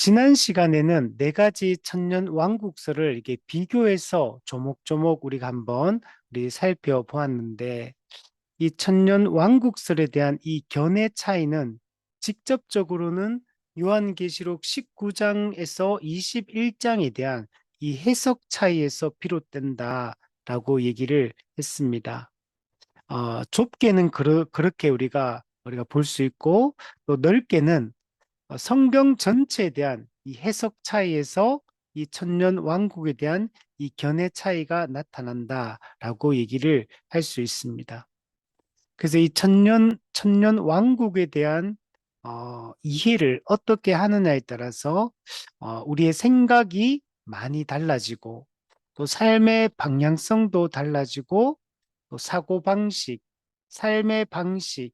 지난 시간에는 네 가지 천년 왕국설을 이렇게 비교해서 조목조목 우리가 한번 우리 살펴보았는데, 이 천년 왕국설에 대한 이 견해 차이는 직접적으로는 요한계시록 19장에서 21장에 대한 이 해석 차이에서 비롯된다라고 얘기를 했습니다. 좁게는 그렇게 우리가 볼 수 있고, 또 넓게는 성경 전체에 대한 이 해석 차이에서 이 천년 왕국에 대한 이 견해 차이가 나타난다라고 얘기를 할 수 있습니다. 그래서 이 천년 왕국에 대한 이해를 어떻게 하느냐에 따라서 우리의 생각이 많이 달라지고, 또 삶의 방향성도 달라지고, 또 사고방식, 삶의 방식,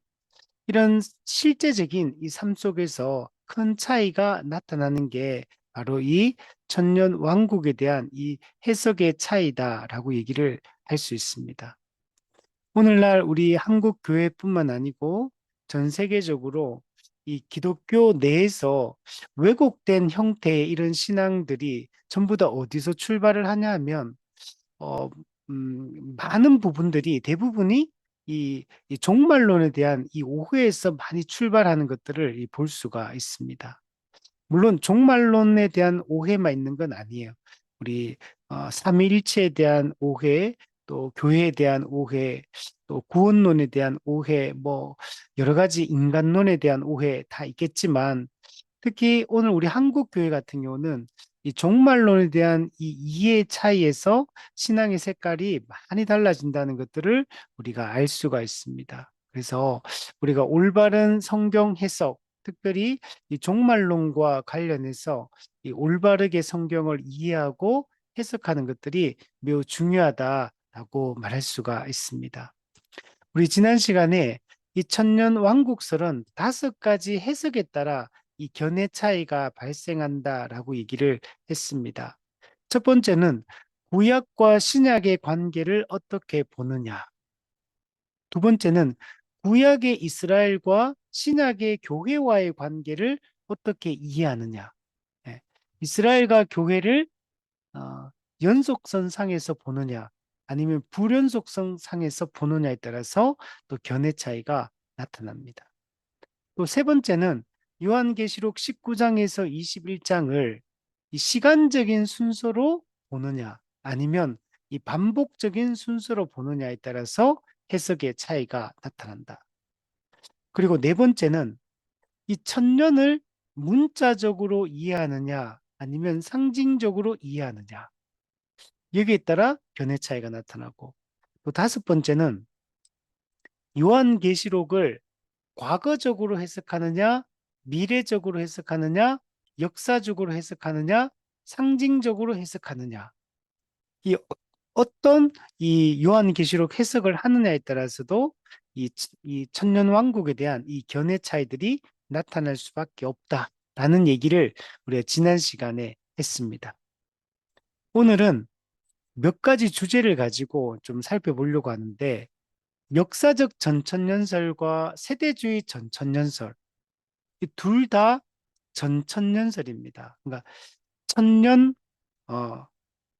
이런 실제적인 이 삶 속에서 큰 차이가 나타나는 게 바로 이 천년 왕국에 대한 이 해석의 차이다라고 얘기를 할 수 있습니다. 오늘날 우리 한국 교회뿐만 아니고 전 세계적으로 이 기독교 내에서 왜곡된 형태의 이런 신앙들이 전부 다 어디서 출발을 하냐 하면 어, 많은 부분들이 대부분이 이 종말론에 대한 이 오해에서 많이 출발하는 것들을 볼 수가 있습니다. 물론 종말론에 대한 오해만 있는 건 아니에요. 우리 삼위일체에 대한 오해, 또 교회에 대한 오해, 또 구원론에 대한 오해, 뭐 여러 가지 인간론에 대한 오해 다 있겠지만, 특히 오늘 우리 한국 교회 같은 경우는 이 종말론에 대한 이 이해 차이에서 신앙의 색깔이 많이 달라진다는 것들을 우리가 알 수가 있습니다. 그래서 우리가 올바른 성경 해석, 특별히 이 종말론과 관련해서 이 올바르게 성경을 이해하고 해석하는 것들이 매우 중요하다라고 말할 수가 있습니다. 우리 지난 시간에 이 천년 왕국설은 다섯 가지 해석에 따라 이 견해 차이가 발생한다라고 얘기를 했습니다. 첫 번째는 구약과 신약의 관계를 어떻게 보느냐. 두 번째는 구약의 이스라엘과 신약의 교회와의 관계를 어떻게 이해하느냐. 예, 이스라엘과 교회를 어, 연속선 상에서 보느냐 아니면 불연속성 상에서 보느냐에 따라서 또 견해 차이가 나타납니다. 또 세 번째는 요한계시록 19장에서 21장을 이 시간적인 순서로 보느냐 아니면 이 반복적인 순서로 보느냐에 따라서 해석의 차이가 나타난다. 그리고 네 번째는 이 천년을 문자적으로 이해하느냐 아니면 상징적으로 이해하느냐, 여기에 따라 견해 차이가 나타나고, 또 다섯 번째는 요한계시록을 과거적으로 해석하느냐, 미래적으로 해석하느냐, 역사적으로 해석하느냐, 상징적으로 해석하느냐, 이 어떤 이 요한계시록 해석을 하느냐에 따라서도 이 천년왕국에 대한 이 견해 차이들이 나타날 수밖에 없다라는 얘기를 우리가 지난 시간에 했습니다. 오늘은 몇 가지 주제를 가지고 좀 살펴보려고 하는데, 역사적 전천년설과 세대주의 전천년설, 이 둘 다 전천년설입니다. 그러니까 천년, 어,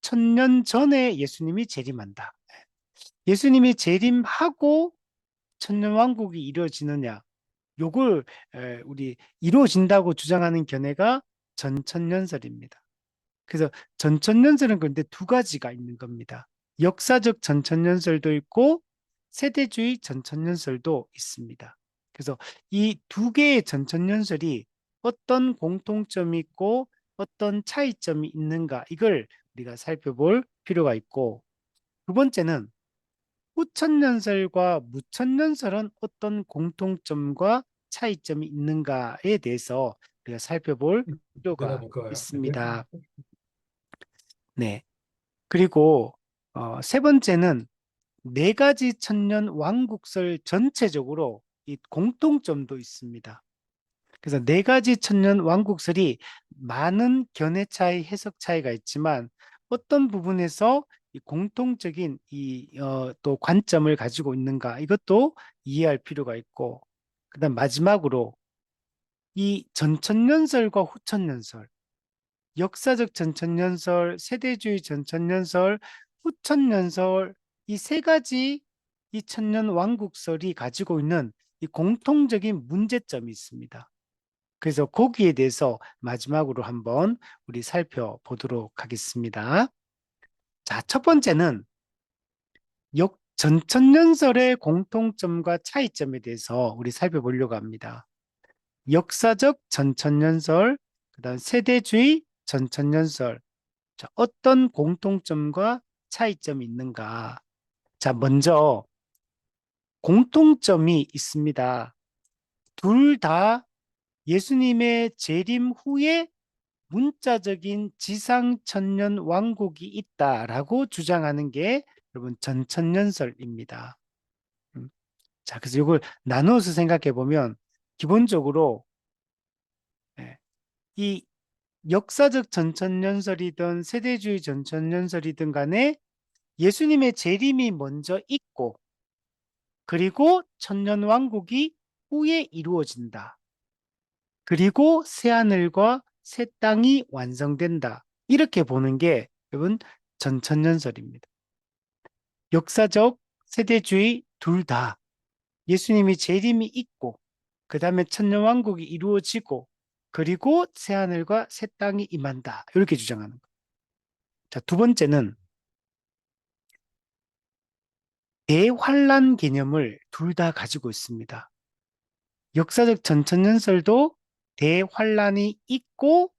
천년 전에 예수님이 재림한다. 예수님이 재림하고 천년왕국이 이루어지느냐, 요걸 우리 이루어진다고 주장하는 견해가 전천년설입니다. 그래서 전천년설은 그런데 두 가지가 있는 겁니다. 역사적 전천년설도 있고 세대주의 전천년설도 있습니다. 그래서 이 두 개의 전천년설이 어떤 공통점이 있고 어떤 차이점이 있는가, 이걸 우리가 살펴볼 필요가 있고, 두 번째는 후천년설과 무천년설은 어떤 공통점과 차이점이 있는가에 대해서 우리가 살펴볼 내가 필요가 볼까요? 있습니다. 네. 그리고 세 번째는 네 가지 천년 왕국설 전체적으로 이 공통점도 있습니다. 그래서 네 가지 천년 왕국설이 많은 견해 차이, 해석 차이가 있지만 어떤 부분에서 이 공통적인 또 관점을 가지고 있는가, 이것도 이해할 필요가 있고, 그다음 마지막으로 이 전천년설과 후천년설, 역사적 전천년설, 세대주의 전천년설, 후천년설 이 세 가지 이 천년왕국설이 가지고 있는 이 공통적인 문제점이 있습니다. 그래서 거기에 대해서 마지막으로 한번 우리 살펴보도록 하겠습니다. 자, 첫 번째는 전천년설의 공통점과 차이점에 대해서 우리 살펴보려고 합니다. 역사적 전천년설, 그다음 세대주의 전천년설. 자, 어떤 공통점과 차이점이 있는가? 자, 먼저 공통점이 있습니다. 둘 다 예수님의 재림 후에 문자적인 지상천년 왕국이 있다라고 주장하는 게 여러분 전천년설입니다. 자, 그래서 이걸 나누어서 생각해 보면 기본적으로 예, 이 역사적 전천년설이든 세대주의 전천년설이든 간에 예수님의 재림이 먼저 있고 그리고 천년왕국이 후에 이루어진다. 그리고 새하늘과 새 땅이 완성된다. 이렇게 보는 게 여러분 전천년설입니다. 역사적 세대주의 둘 다 예수님이 재림이 있고 그 다음에 천년왕국이 이루어지고 그리고 새하늘과 새 땅이 임한다. 이렇게 주장하는 거예요. 자, 두 번째는 대환란 개념을 둘 다 가지고 있습니다. 역사적 전천년설도 대환란이 있고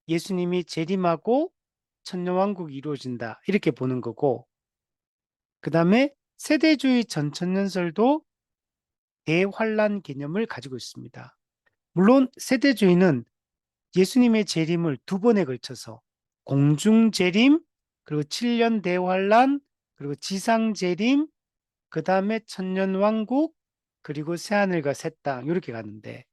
예수님이 재림하고 천년왕국이 이루어진다. 이렇게 보는 거고 그 다음에 세대주의 전천년설도 대환란 개념을 가지고 있습니다. 물론 세대주의는 예수님의 재림을 두 번에 걸쳐서 공중재림, 그리고 7년 대환란, 그리고 지상재림, 그 다음에 천년왕국, 그리고 새하늘과 새 땅 이렇게 가는데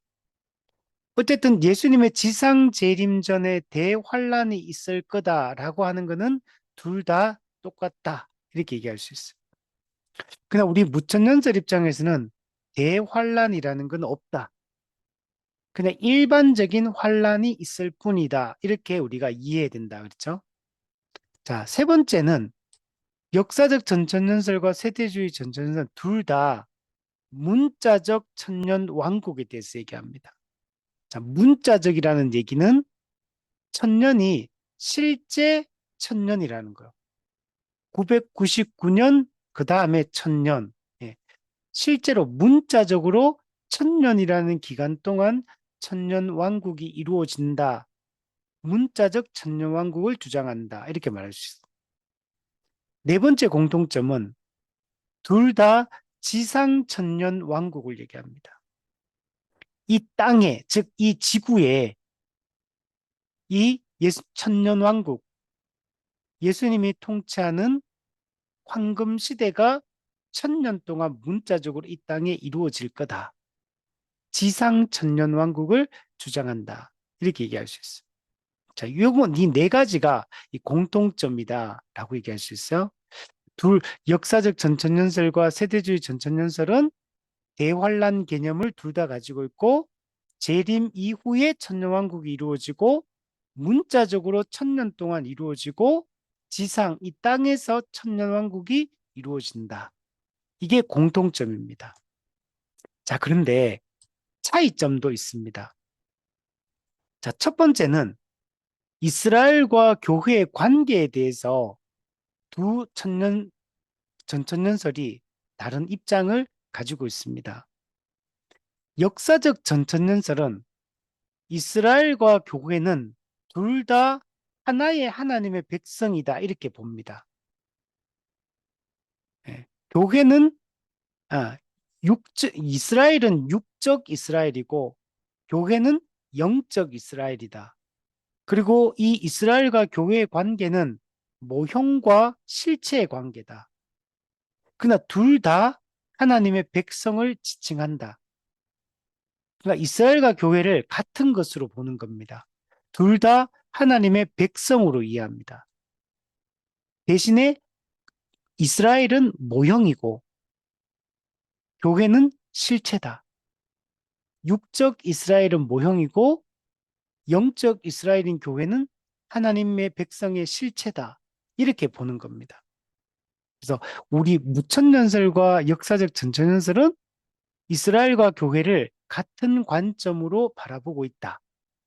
어쨌든 예수님의 지상재림 전에 대환란이 있을 거다라고 하는 것은 둘 다 똑같다 이렇게 얘기할 수 있어요. 그러나 우리 무천년설 입장에서는 대환란이라는 건 없다. 그냥 일반적인 환란이 있을 뿐이다. 이렇게 우리가 이해해야 된다. 그렇죠? 자, 세 번째는 역사적 전천년설과 세대주의 전천년설 둘 다 문자적 천년 왕국에 대해서 얘기합니다. 자, 문자적이라는 얘기는 천년이 실제 천년이라는 거예요. 999년 그 다음에 천년. 예. 실제로 문자적으로 천년이라는 기간 동안 천년 왕국이 이루어진다. 문자적 천년 왕국을 주장한다. 이렇게 말할 수 있습니다. 네 번째 공통점은 둘 다 지상 천년 왕국을 얘기합니다. 이 땅에, 즉 이 지구에 이 천년 왕국, 예수님이 통치하는 황금 시대가 천년 동안 문자적으로 이 땅에 이루어질 거다. 지상 천년 왕국을 주장한다. 이렇게 얘기할 수 있어요. 자, 요거 이 네 가지가 이 공통점이다라고 얘기할 수 있어요. 둘, 역사적 전천년설과 세대주의 전천년설은 대환란 개념을 둘 다 가지고 있고 재림 이후에 천년왕국이 이루어지고 문자적으로 천년 동안 이루어지고 지상 이 땅에서 천년왕국이 이루어진다. 이게 공통점입니다. 자, 그런데 차이점도 있습니다. 자, 첫 번째는 이스라엘과 교회의 관계에 대해서 두 전천년설이 다른 입장을 가지고 있습니다. 역사적 전천년설은 이스라엘과 교회는 둘 다 하나의 하나님의 백성이다 이렇게 봅니다. 예. 교회는 이스라엘은 육적 이스라엘이고 교회는 영적 이스라엘이다. 그리고 이 이스라엘과 교회의 관계는 모형과 실체의 관계다. 그러나 둘 다 하나님의 백성을 지칭한다. 그러니까 이스라엘과 교회를 같은 것으로 보는 겁니다. 둘 다 하나님의 백성으로 이해합니다. 대신에 이스라엘은 모형이고 교회는 실체다. 육적 이스라엘은 모형이고 영적 이스라엘인 교회는 하나님의 백성의 실체다. 이렇게 보는 겁니다. 그래서 우리 무천년설과 역사적 전천년설은 이스라엘과 교회를 같은 관점으로 바라보고 있다.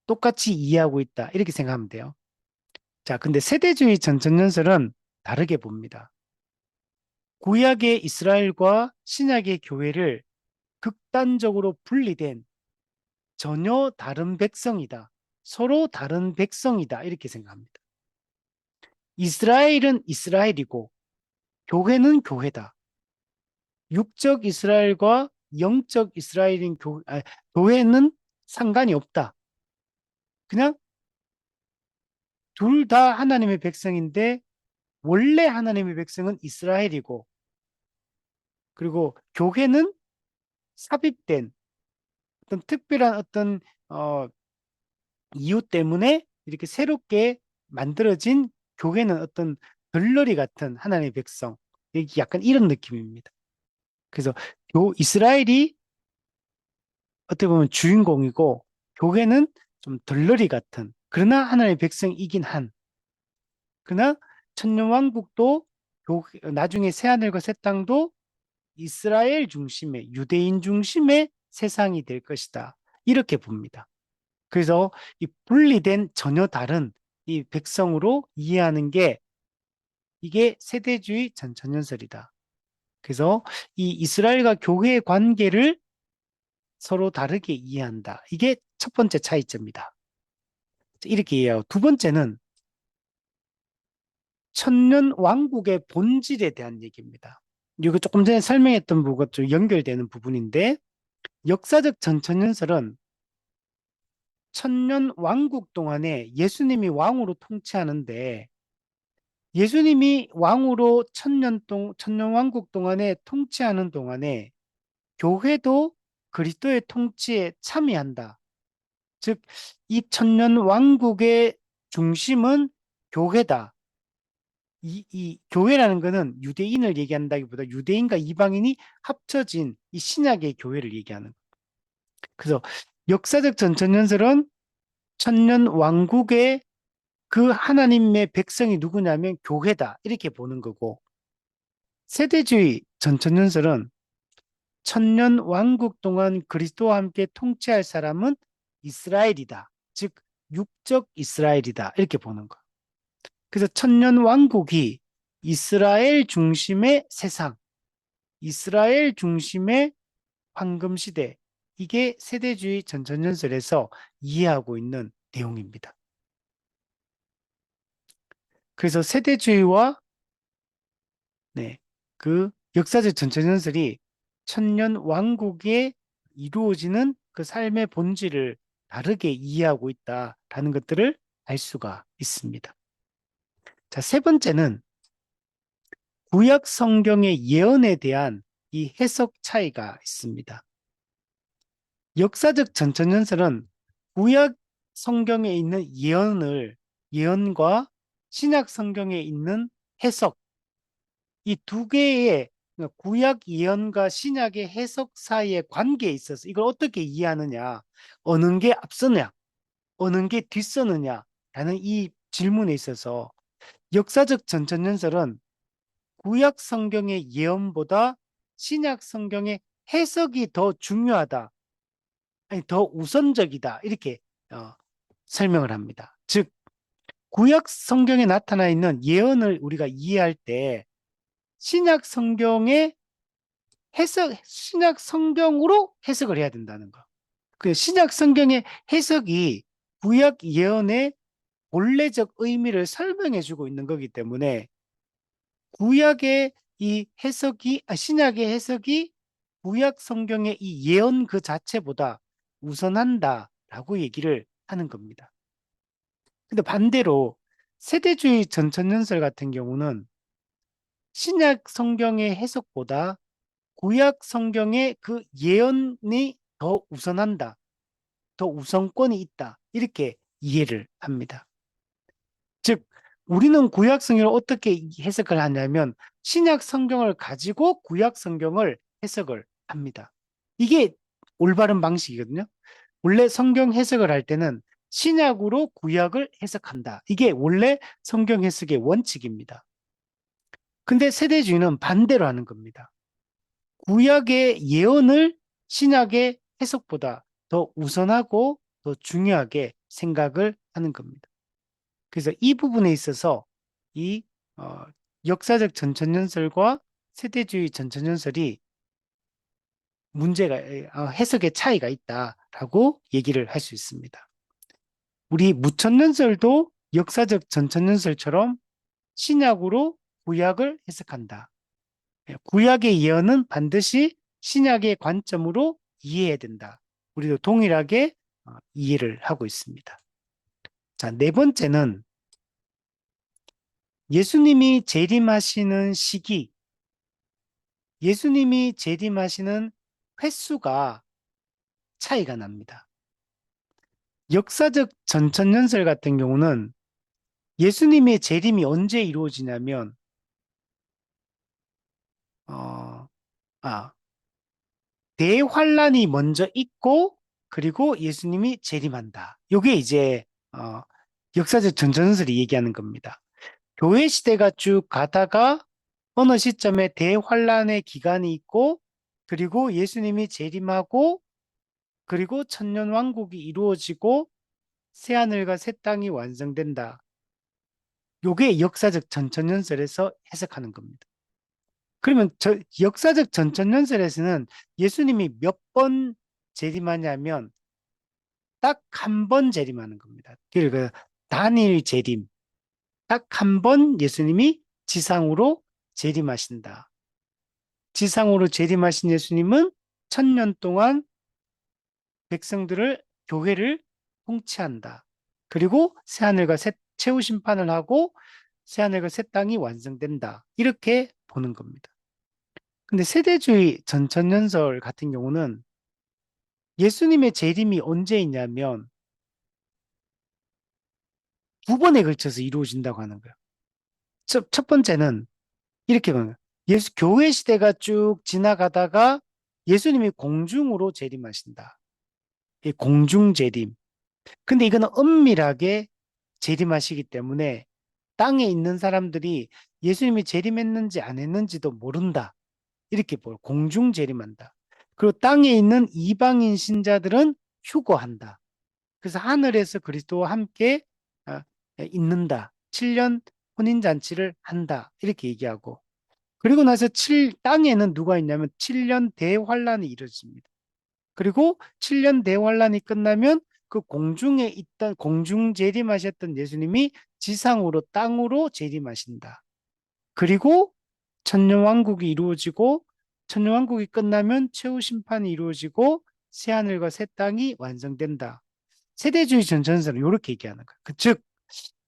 똑같이 이해하고 있다. 이렇게 생각하면 돼요. 자, 근데 세대주의 전천년설은 다르게 봅니다. 구약의 이스라엘과 신약의 교회를 극단적으로 분리된 전혀 다른 백성이다. 서로 다른 백성이다. 이렇게 생각합니다. 이스라엘은 이스라엘이고 교회는 교회다. 육적 이스라엘과 영적 이스라엘인 교회는 상관이 없다. 그냥 둘 다 하나님의 백성인데 원래 하나님의 백성은 이스라엘이고 그리고 교회는 삽입된 어떤 특별한 어떤 어, 이유 때문에 이렇게 새롭게 만들어진 교회는 어떤 덜러리 같은 하나님의 백성. 이게 약간 이런 느낌입니다. 그래서 이스라엘이 어떻게 보면 주인공이고 교회는 좀 덜러리 같은 그러나 하나님의 백성이긴 한 그러나 천년왕국도 나중에 새하늘과 새 땅도 이스라엘 중심의 유대인 중심의 세상이 될 것이다. 이렇게 봅니다. 그래서 이 분리된 전혀 다른 이 백성으로 이해하는 게 이게 세대주의 전천년설이다. 그래서 이 이스라엘과 교회의 관계를 서로 다르게 이해한다. 이게 첫 번째 차이점이다. 이렇게 이해하고 두 번째는 천년 왕국의 본질에 대한 얘기입니다. 이거 조금 전에 설명했던 부분과 좀 연결되는 부분인데 역사적 전천년설은 천년 왕국 동안에 예수님이 왕으로 통치하는데 예수님이 왕으로 천년 왕국 동안에 통치하는 동안에 교회도 그리스도의 통치에 참여한다. 즉, 이 천년 왕국의 중심은 교회다. 이 교회라는 것은 유대인을 얘기한다기보다 유대인과 이방인이 합쳐진 이 신약의 교회를 얘기하는. 그래서 역사적 전천년설은 천년 왕국의 그 하나님의 백성이 누구냐면 교회다. 이렇게 보는 거고 세대주의 전천년설은 천년 왕국 동안 그리스도와 함께 통치할 사람은 이스라엘이다. 즉 육적 이스라엘이다. 이렇게 보는 거. 그래서 천년 왕국이 이스라엘 중심의 세상, 이스라엘 중심의 황금 시대. 이게 세대주의 전천년설에서 이해하고 있는 내용입니다. 그래서 세대주의와 그 역사적 전천년설이 천년 왕국에 이루어지는 그 삶의 본질을 다르게 이해하고 있다라는 것들을 알 수가 있습니다. 자, 세 번째는 구약 성경의 예언에 대한 이 해석 차이가 있습니다. 역사적 전천년설은 구약 성경에 있는 예언과 신약 성경에 있는 해석, 이 두 개의 구약 예언과 신약의 해석 사이의 관계에 있어서 이걸 어떻게 이해하느냐, 어느 게 앞서느냐, 어느 게 뒤서느냐라는 이 질문에 있어서 역사적 전천년설은 구약 성경의 예언보다 신약 성경의 해석이 더 중요하다, 아니 더 우선적이다 이렇게 설명을 합니다. 즉 구약 성경에 나타나 있는 예언을 우리가 이해할 때 신약 성경의 신약 성경으로 해석을 해야 된다는 거. 그 신약 성경의 해석이 구약 예언의 본래적 의미를 설명해 주고 있는 거기 때문에 구약의 이 해석이, 신약의 해석이 구약 성경의 이 예언 그 자체보다 우선한다라고 얘기를 하는 겁니다. 근데 반대로 세대주의 전천년설 같은 경우는 신약 성경의 해석보다 구약 성경의 그 예언이 더 우선한다. 더 우선권이 있다. 이렇게 이해를 합니다. 즉, 우리는 구약 성경을 어떻게 해석을 하냐면 신약 성경을 가지고 구약 성경을 해석을 합니다. 이게 올바른 방식이거든요. 원래 성경 해석을 할 때는 신약으로 구약을 해석한다. 이게 원래 성경 해석의 원칙입니다. 근데 세대주의는 반대로 하는 겁니다. 구약의 예언을 신약의 해석보다 더 우선하고 더 중요하게 생각을 하는 겁니다. 그래서 이 부분에 있어서 이 어, 역사적 전천연설과 세대주의 전천연설이 문제가 해석의 차이가 있다라고 얘기를 할 수 있습니다. 우리 무천년설도 역사적 전천년설처럼 신약으로 구약을 해석한다. 구약의 예언은 반드시 신약의 관점으로 이해해야 된다. 우리도 동일하게 이해를 하고 있습니다. 자, 네 번째는 예수님이 재림하시는 시기, 예수님이 재림하시는 횟수가 차이가 납니다. 역사적 전천년설 같은 경우는 예수님의 재림이 언제 이루어지냐면, 어, 아, 대환란이 먼저 있고, 그리고 예수님이 재림한다. 이게 이제, 역사적 전천년설이 얘기하는 겁니다. 교회 시대가 쭉 가다가 어느 시점에 대환란의 기간이 있고, 그리고 예수님이 재림하고, 그리고 천년왕국이 이루어지고, 새하늘과 새 땅이 완성된다. 요게 역사적 전천년설에서 해석하는 겁니다. 그러면 역사적 전천년설에서는 예수님이 몇 번 재림하냐면 딱 한 번 재림하는 겁니다. 그러니까 단일 재림. 딱 한 번 예수님이 지상으로 재림하신다. 지상으로 재림하신 예수님은 1000년 동안 백성들을, 교회를 통치한다. 그리고 새하늘과 최후 심판을 하고 새하늘과 새 땅이 완성된다. 이렇게 보는 겁니다. 근데 세대주의 전천년설 같은 경우는 예수님의 재림이 언제 있냐면 두 번에 걸쳐서 이루어진다고 하는 거예요. 첫 번째는 이렇게 보는 거예요. 교회 시대가 쭉 지나가다가 예수님이 공중으로 재림하신다. 이 공중 재림. 근데 이거는 엄밀하게 재림하시기 때문에 땅에 있는 사람들이 예수님이 재림했는지 안 했는지도 모른다. 이렇게 공중 재림한다. 그리고 땅에 있는 이방인 신자들은 휴거한다. 그래서 하늘에서 그리스도와 함께 어, 있는다. 7년 혼인잔치를 한다. 이렇게 얘기하고. 그리고 나서 땅에는 누가 있냐면 7년 대환란이 이루어집니다. 그리고 7년 대환란이 끝나면 그 공중에 있던 공중 재림하셨던 예수님이 지상으로 땅으로 재림하신다. 그리고 천년왕국이 이루어지고 천년왕국이 끝나면 최후 심판이 이루어지고 새하늘과 새 땅이 완성된다. 세대주의 전천선은 이렇게 얘기하는 거예요. 즉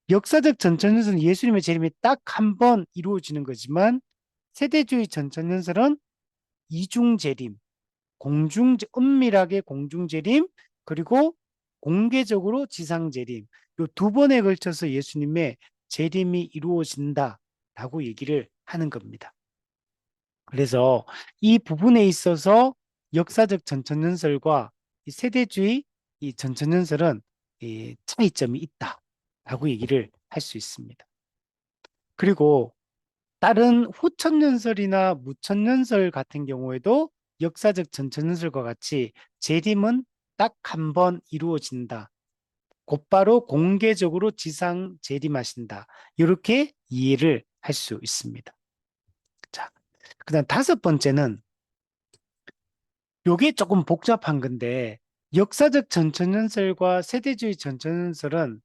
역사적 전천연설은 예수님의 재림이 딱 한 번 이루어지는 거지만 세대주의 전천연설은 이중재림, 엄밀하게 공중재림, 그리고 공개적으로 지상재림, 이 두 번에 걸쳐서 예수님의 재림이 이루어진다라고 얘기를 하는 겁니다. 그래서 이 부분에 있어서 역사적 전천연설과 이 세대주의 이 전천연설은 이 차이점이 있다라고 얘기를 할 수 있습니다. 그리고 다른 후천연설이나 무천연설 같은 경우에도 역사적 전천연설과 같이 재림은 딱 한 번 이루어진다. 곧바로 공개적으로 지상 재림하신다. 이렇게 이해를 할 수 있습니다. 자, 그다음 다섯 번째는 요게 조금 복잡한 건데 역사적 전천연설과 세대주의 전천연설은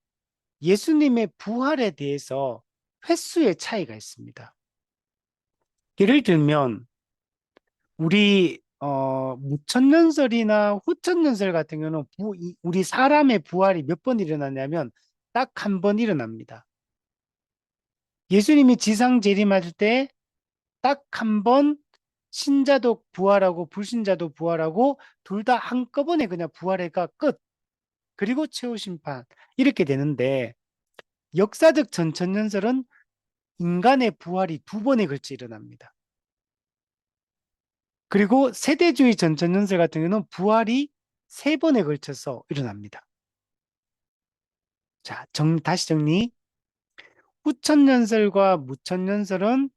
예수님의 부활에 대해서 횟수의 차이가 있습니다. 예를 들면 우리 무천년설이나 후천년설 같은 경우는 우리 사람의 부활이 몇 번 일어나냐면 딱 한 번 일어납니다. 예수님이 지상 재림할 때 딱 한 번 신자도 부활하고 불신자도 부활하고 둘 다 한꺼번에 그냥 부활해가 끝. 그리고 최후 심판. 이렇게 되는데 역사적 전천년설은 인간의 부활이 두 번에 걸쳐 일어납니다. 그리고 세대주의 전천년설 같은 경우는 부활이 세 번에 걸쳐서 일어납니다. 자, 다시 정리. 후천연설과 무천연설은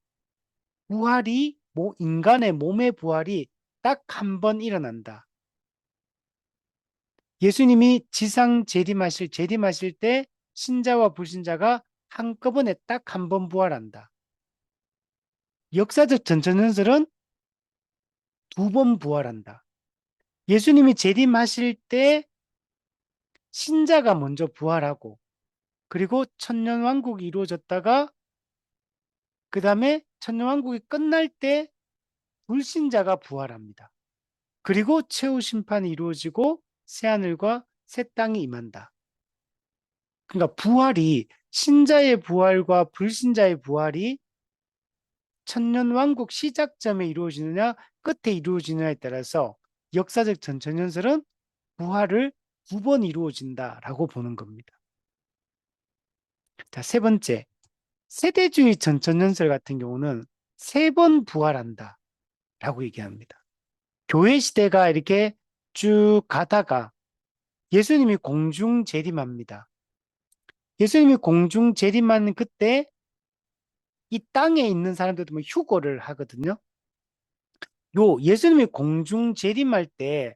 부활이, 인간의 몸의 부활이 딱 한 번 일어난다. 예수님이 지상 재림하실 때 신자와 불신자가 한꺼번에 딱 한 번 부활한다. 역사적 전천연설은 두 번 부활한다. 예수님이 재림하실 때 신자가 먼저 부활하고, 그리고 천년왕국이 이루어졌다가 그 다음에 천년왕국이 끝날 때 불신자가 부활합니다. 그리고 최후 심판이 이루어지고 새하늘과 새 땅이 임한다. 그러니까 부활이, 신자의 부활과 불신자의 부활이 천년왕국 시작점에 이루어지느냐 끝에 이루어지느냐에 따라서 역사적 전천연설은 부활을 두 번 이루어진다라고 보는 겁니다. 자, 세 번째, 세대주의 전천연설 같은 경우는 세 번 부활한다 라고 얘기합니다. 교회 시대가 이렇게 쭉 가다가 예수님이 공중 재림합니다. 예수님이 공중 재림하는 그때 이 땅에 있는 사람들도 뭐 휴거를 하거든요. 예수님이 공중 재림할 때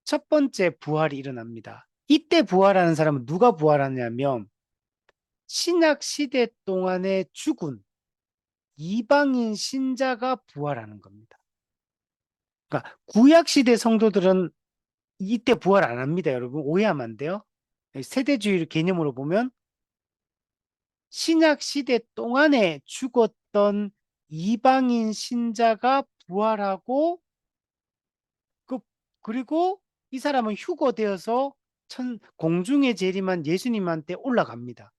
첫 번째 부활이 일어납니다. 이때 부활하는 사람은 누가 부활하냐면 신약 시대 동안에 죽은 이방인 신자가 부활하는 겁니다. 그러니까 구약 시대 성도들은 이때 부활 안 합니다, 여러분. 오해하면 안 돼요. 세대주의 개념으로 보면 신약 시대 동안에 죽었던 이방인 신자가 부활하고 그 그리고 이 사람은 휴거되어서 공중에 재림한 예수님한테 올라갑니다.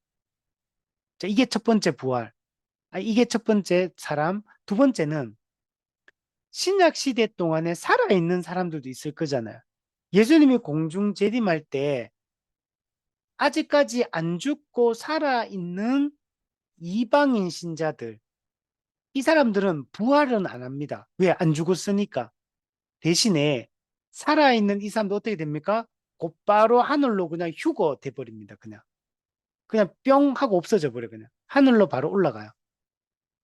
자, 이게 첫 번째 부활. 이게 첫 번째 사람. 두 번째는 신약 시대 동안에 살아있는 사람들도 있을 거잖아요. 예수님이 공중 재림할 때 아직까지 안 죽고 살아있는 이방인 신자들, 이 사람들은 부활은 안 합니다. 왜? 안 죽었으니까. 대신에 살아있는 이 사람도 어떻게 됩니까? 곧바로 하늘로 그냥 휴거 돼버립니다. 그냥 뿅 하고 없어져 버려. 그냥 하늘로 바로 올라가요.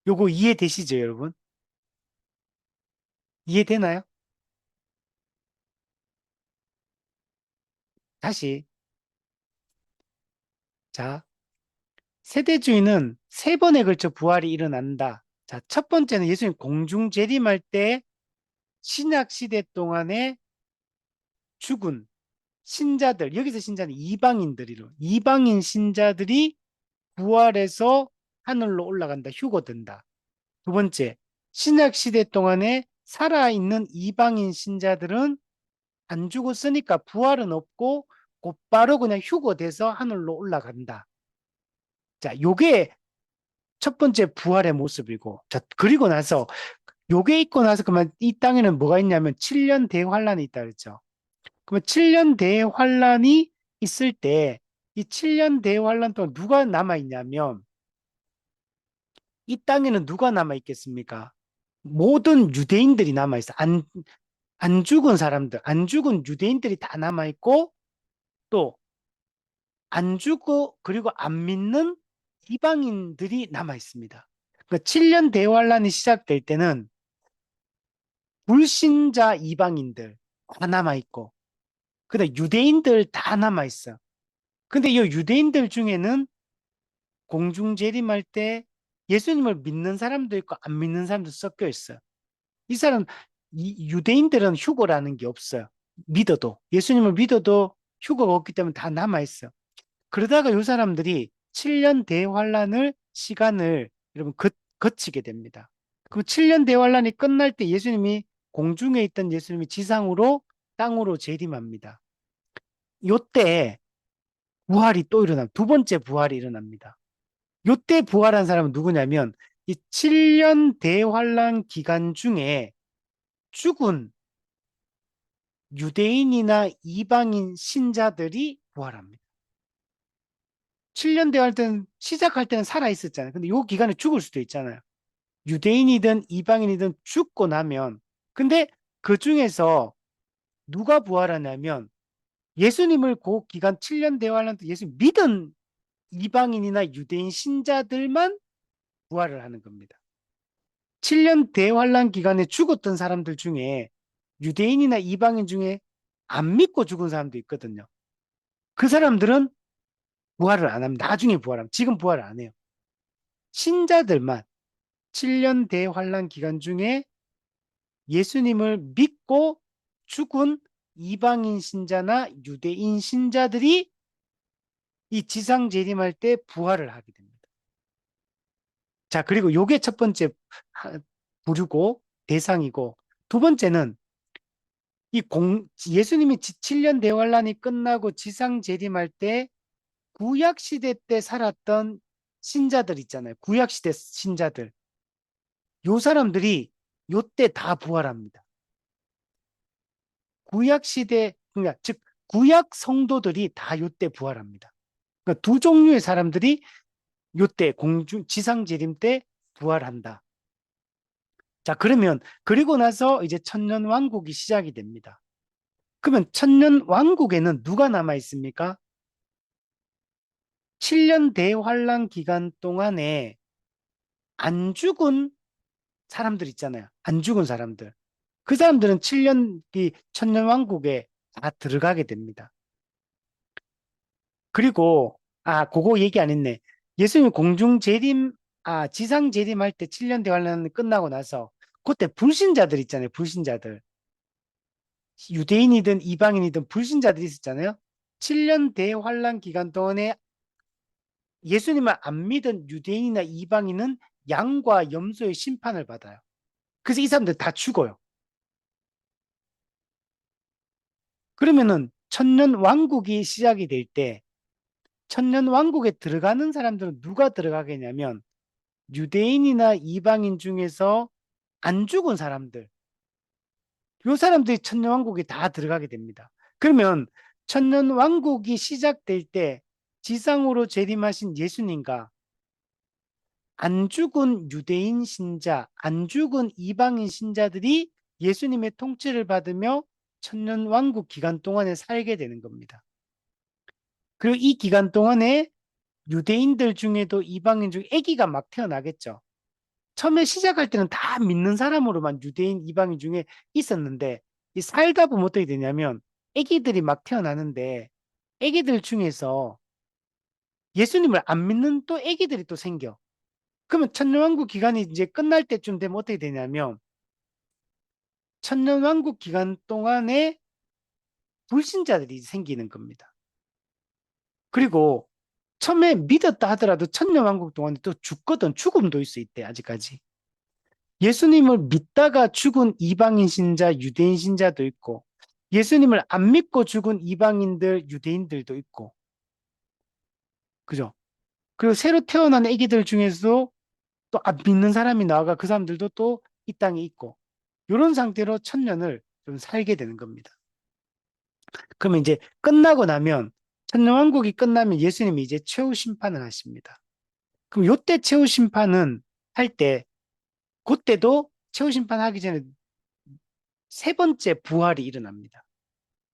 요거 이해되시죠, 여러분? 이해되나요? 다시. 자, 세대주의는 세 번에 걸쳐 부활이 일어난다. 자, 첫 번째는 예수님 공중 재림할 때 신약 시대 동안에 죽은 신자들, 여기서 신자는 이방인들이로, 이방인 신자들이 부활해서 하늘로 올라간다, 휴거된다. 두 번째, 신약 시대 동안에 살아있는 이방인 신자들은 안 죽었으니까 부활은 없고 곧바로 그냥 휴거돼서 하늘로 올라간다. 자, 요게 첫 번째 부활의 모습이고, 자, 그리고 나서 요게 있고 나서 그만 이 땅에는 뭐가 있냐면 7년 대환란이 있다 그랬죠. 그러면 7년 대환란이 있을 때 이 7년 대환란 동안 누가 남아 있냐면 이 땅에는 누가 남아 있겠습니까? 모든 유대인들이 남아 있어. 안 죽은 사람들, 안 죽은 유대인들이 다 남아 있고 또 안 죽고 그리고 안 믿는 이방인들이 남아 있습니다. 그러니까 7년 대환란이 시작될 때는 불신자 이방인들 다 남아 있고 근데 유대인들 다 남아 있어. 근데 이 유대인들 중에는 공중 재림할 때 예수님을 믿는 사람도 있고 안 믿는 사람도 섞여 있어요. 이 사람 이 유대인들은 휴거라는 게 없어요. 믿어도 예수님을 믿어도 휴거가 없기 때문에 다 남아 있어. 그러다가 이 사람들이 7년 대환란을 시간을 여러분 거치게 됩니다. 그럼 7년 대환란이 끝날 때 예수님이 공중에 있던 예수님이 지상으로 땅으로 재림합니다. 요때 부활이 또 두 번째 부활이 일어납니다. 요때 부활한 사람은 누구냐면 이 7년 대환란 기간 중에 죽은 유대인이나 이방인 신자들이 부활합니다. 7년 대환 때는 시작할 때는 살아 있었잖아요. 근데 요 기간에 죽을 수도 있잖아요. 유대인이든 이방인이든 죽고 나면 근데 그 중에서 누가 부활하냐면 예수님을 그 기간 7년 대환란 때 예수 믿은 이방인이나 유대인 신자들만 부활을 하는 겁니다. 7년 대환란 기간에 죽었던 사람들 중에 유대인이나 이방인 중에 안 믿고 죽은 사람도 있거든요. 그 사람들은 부활을 안 합니다. 나중에 부활합니다. 지금 부활을 안 해요. 신자들만 7년 대환란 기간 중에 예수님을 믿고 죽은 이방인 신자나 유대인 신자들이 이 지상 재림할 때 부활을 하게 됩니다. 자, 그리고 요게 첫 번째 부류고 대상이고, 두 번째는 예수님이 7년 대환란이 끝나고 지상 재림할 때 구약 시대 때 살았던 신자들 있잖아요. 구약 시대 신자들. 요 사람들이 요때 다 부활합니다. 구약 시대, 그러니까 즉 구약 성도들이 다 요때 부활합니다. 그러니까 두 종류의 사람들이 요때 지상 재림 때 부활한다. 자, 그러면 그리고 나서 이제 천년 왕국이 시작이 됩니다. 그러면 천년 왕국에는 누가 남아 있습니까? 7년 대환란 기간 동안에 안 죽은 사람들 있잖아요. 안 죽은 사람들. 그 사람들은 7년 뒤 천년 왕국에 다 들어가게 됩니다. 그리고 그거 얘기 안 했네. 예수님 공중 재림, 지상 재림할 때 7년 대환란이 끝나고 나서 그때 불신자들 있잖아요. 불신자들. 유대인이든 이방인이든 불신자들이 있었잖아요. 7년 대환란 기간 동안에 예수님을 안 믿은 유대인이나 이방인은 양과 염소의 심판을 받아요. 그래서 이 사람들 다 죽어요. 그러면은 천년 왕국이 시작이 될 때 천년 왕국에 들어가는 사람들은 누가 들어가겠냐면 유대인이나 이방인 중에서 안 죽은 사람들, 요 사람들이 천년 왕국에 다 들어가게 됩니다. 그러면 천년 왕국이 시작될 때 지상으로 재림하신 예수님과 안 죽은 유대인 신자, 안 죽은 이방인 신자들이 예수님의 통치를 받으며 천년 왕국 기간 동안에 살게 되는 겁니다. 그리고 이 기간 동안에 유대인들 중에도 이방인 중에 아기가 막 태어나겠죠. 처음에 시작할 때는 다 믿는 사람으로만 유대인, 이방인 중에 있었는데 이 살다 보면 어떻게 되냐면 아기들이 막 태어나는데 아기들 중에서 예수님을 안 믿는 또 아기들이 또 생겨. 그러면 천년왕국 기간이 이제 끝날 때쯤 되면 어떻게 되냐면 천년왕국 기간 동안에 불신자들이 생기는 겁니다. 그리고 처음에 믿었다 하더라도 천년왕국 동안에 또 죽거든. 죽음도 있을 수 있대, 아직까지. 예수님을 믿다가 죽은 이방인 신자, 유대인 신자도 있고, 예수님을 안 믿고 죽은 이방인들, 유대인들도 있고, 그죠? 그리고 새로 태어난 아기들 중에서도 또 안 믿는 사람이 나와가 그 사람들도 또 이 땅에 있고, 이런 상태로 천년을 좀 살게 되는 겁니다. 그러면 이제 끝나고 나면, 천년왕국이 끝나면 예수님이 이제 최후 심판을 하십니다. 그럼 요때 최후 심판은 할 때, 그때도 최후 심판하기 전에 세 번째 부활이 일어납니다.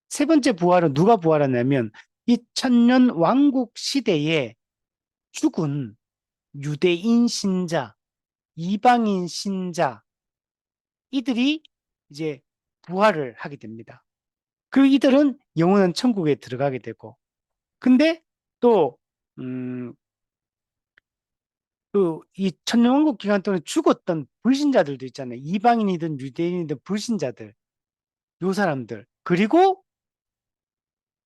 세 번째 부활은 누가 부활하냐면 이 천년 왕국 시대에 죽은 유대인 신자, 이방인 신자 이들이 이제 부활을 하게 됩니다. 그리고 이들은 영원한 천국에 들어가게 되고 근데 또 또 이 천년 왕국 기간 동안 죽었던 불신자들도 있잖아요. 이방인이든 유대인이든 불신자들 요 사람들 그리고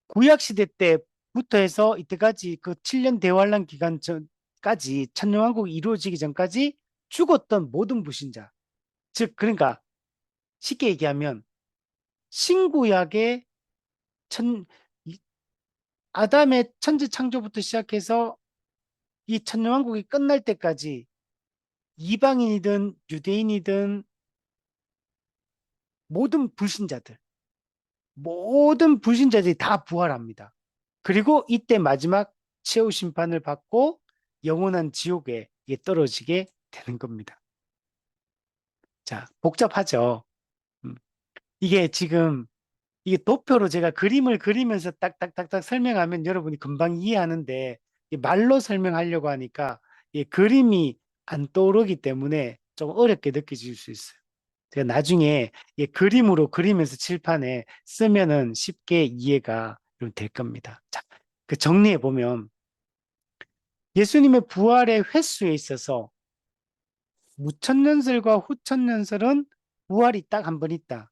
구약시대 때부터 해서 이때까지 그 7년 대환란 기간 전까지 천년왕국이 이루어지기 전까지 죽었던 모든 불신자. 즉, 그러니까 쉽게 얘기하면 신구약의 천, 아담의 천지 창조부터 시작해서 이 천년왕국이 끝날 때까지 이방인이든 유대인이든 모든 불신자들, 모든 불신자들이 다 부활합니다. 그리고 이때 마지막 최후 심판을 받고 영원한 지옥에 떨어지게 되는 겁니다. 자, 복잡하죠. 음. 이게 지금 이게 도표로 제가 그림을 그리면서 딱딱딱딱 설명하면 여러분이 금방 이해하는데 이 말로 설명하려고 하니까 이 그림이 안 떠오르기 때문에 좀 어렵게 느껴질 수 있어요. 제가 나중에 이 그림으로 그리면서 칠판에 쓰면은 쉽게 이해가 좀 될 겁니다. 자, 그 정리해 보면 예수님의 부활의 횟수에 있어서 무천년설과 후천년설은 부활이 딱 한 번 있다.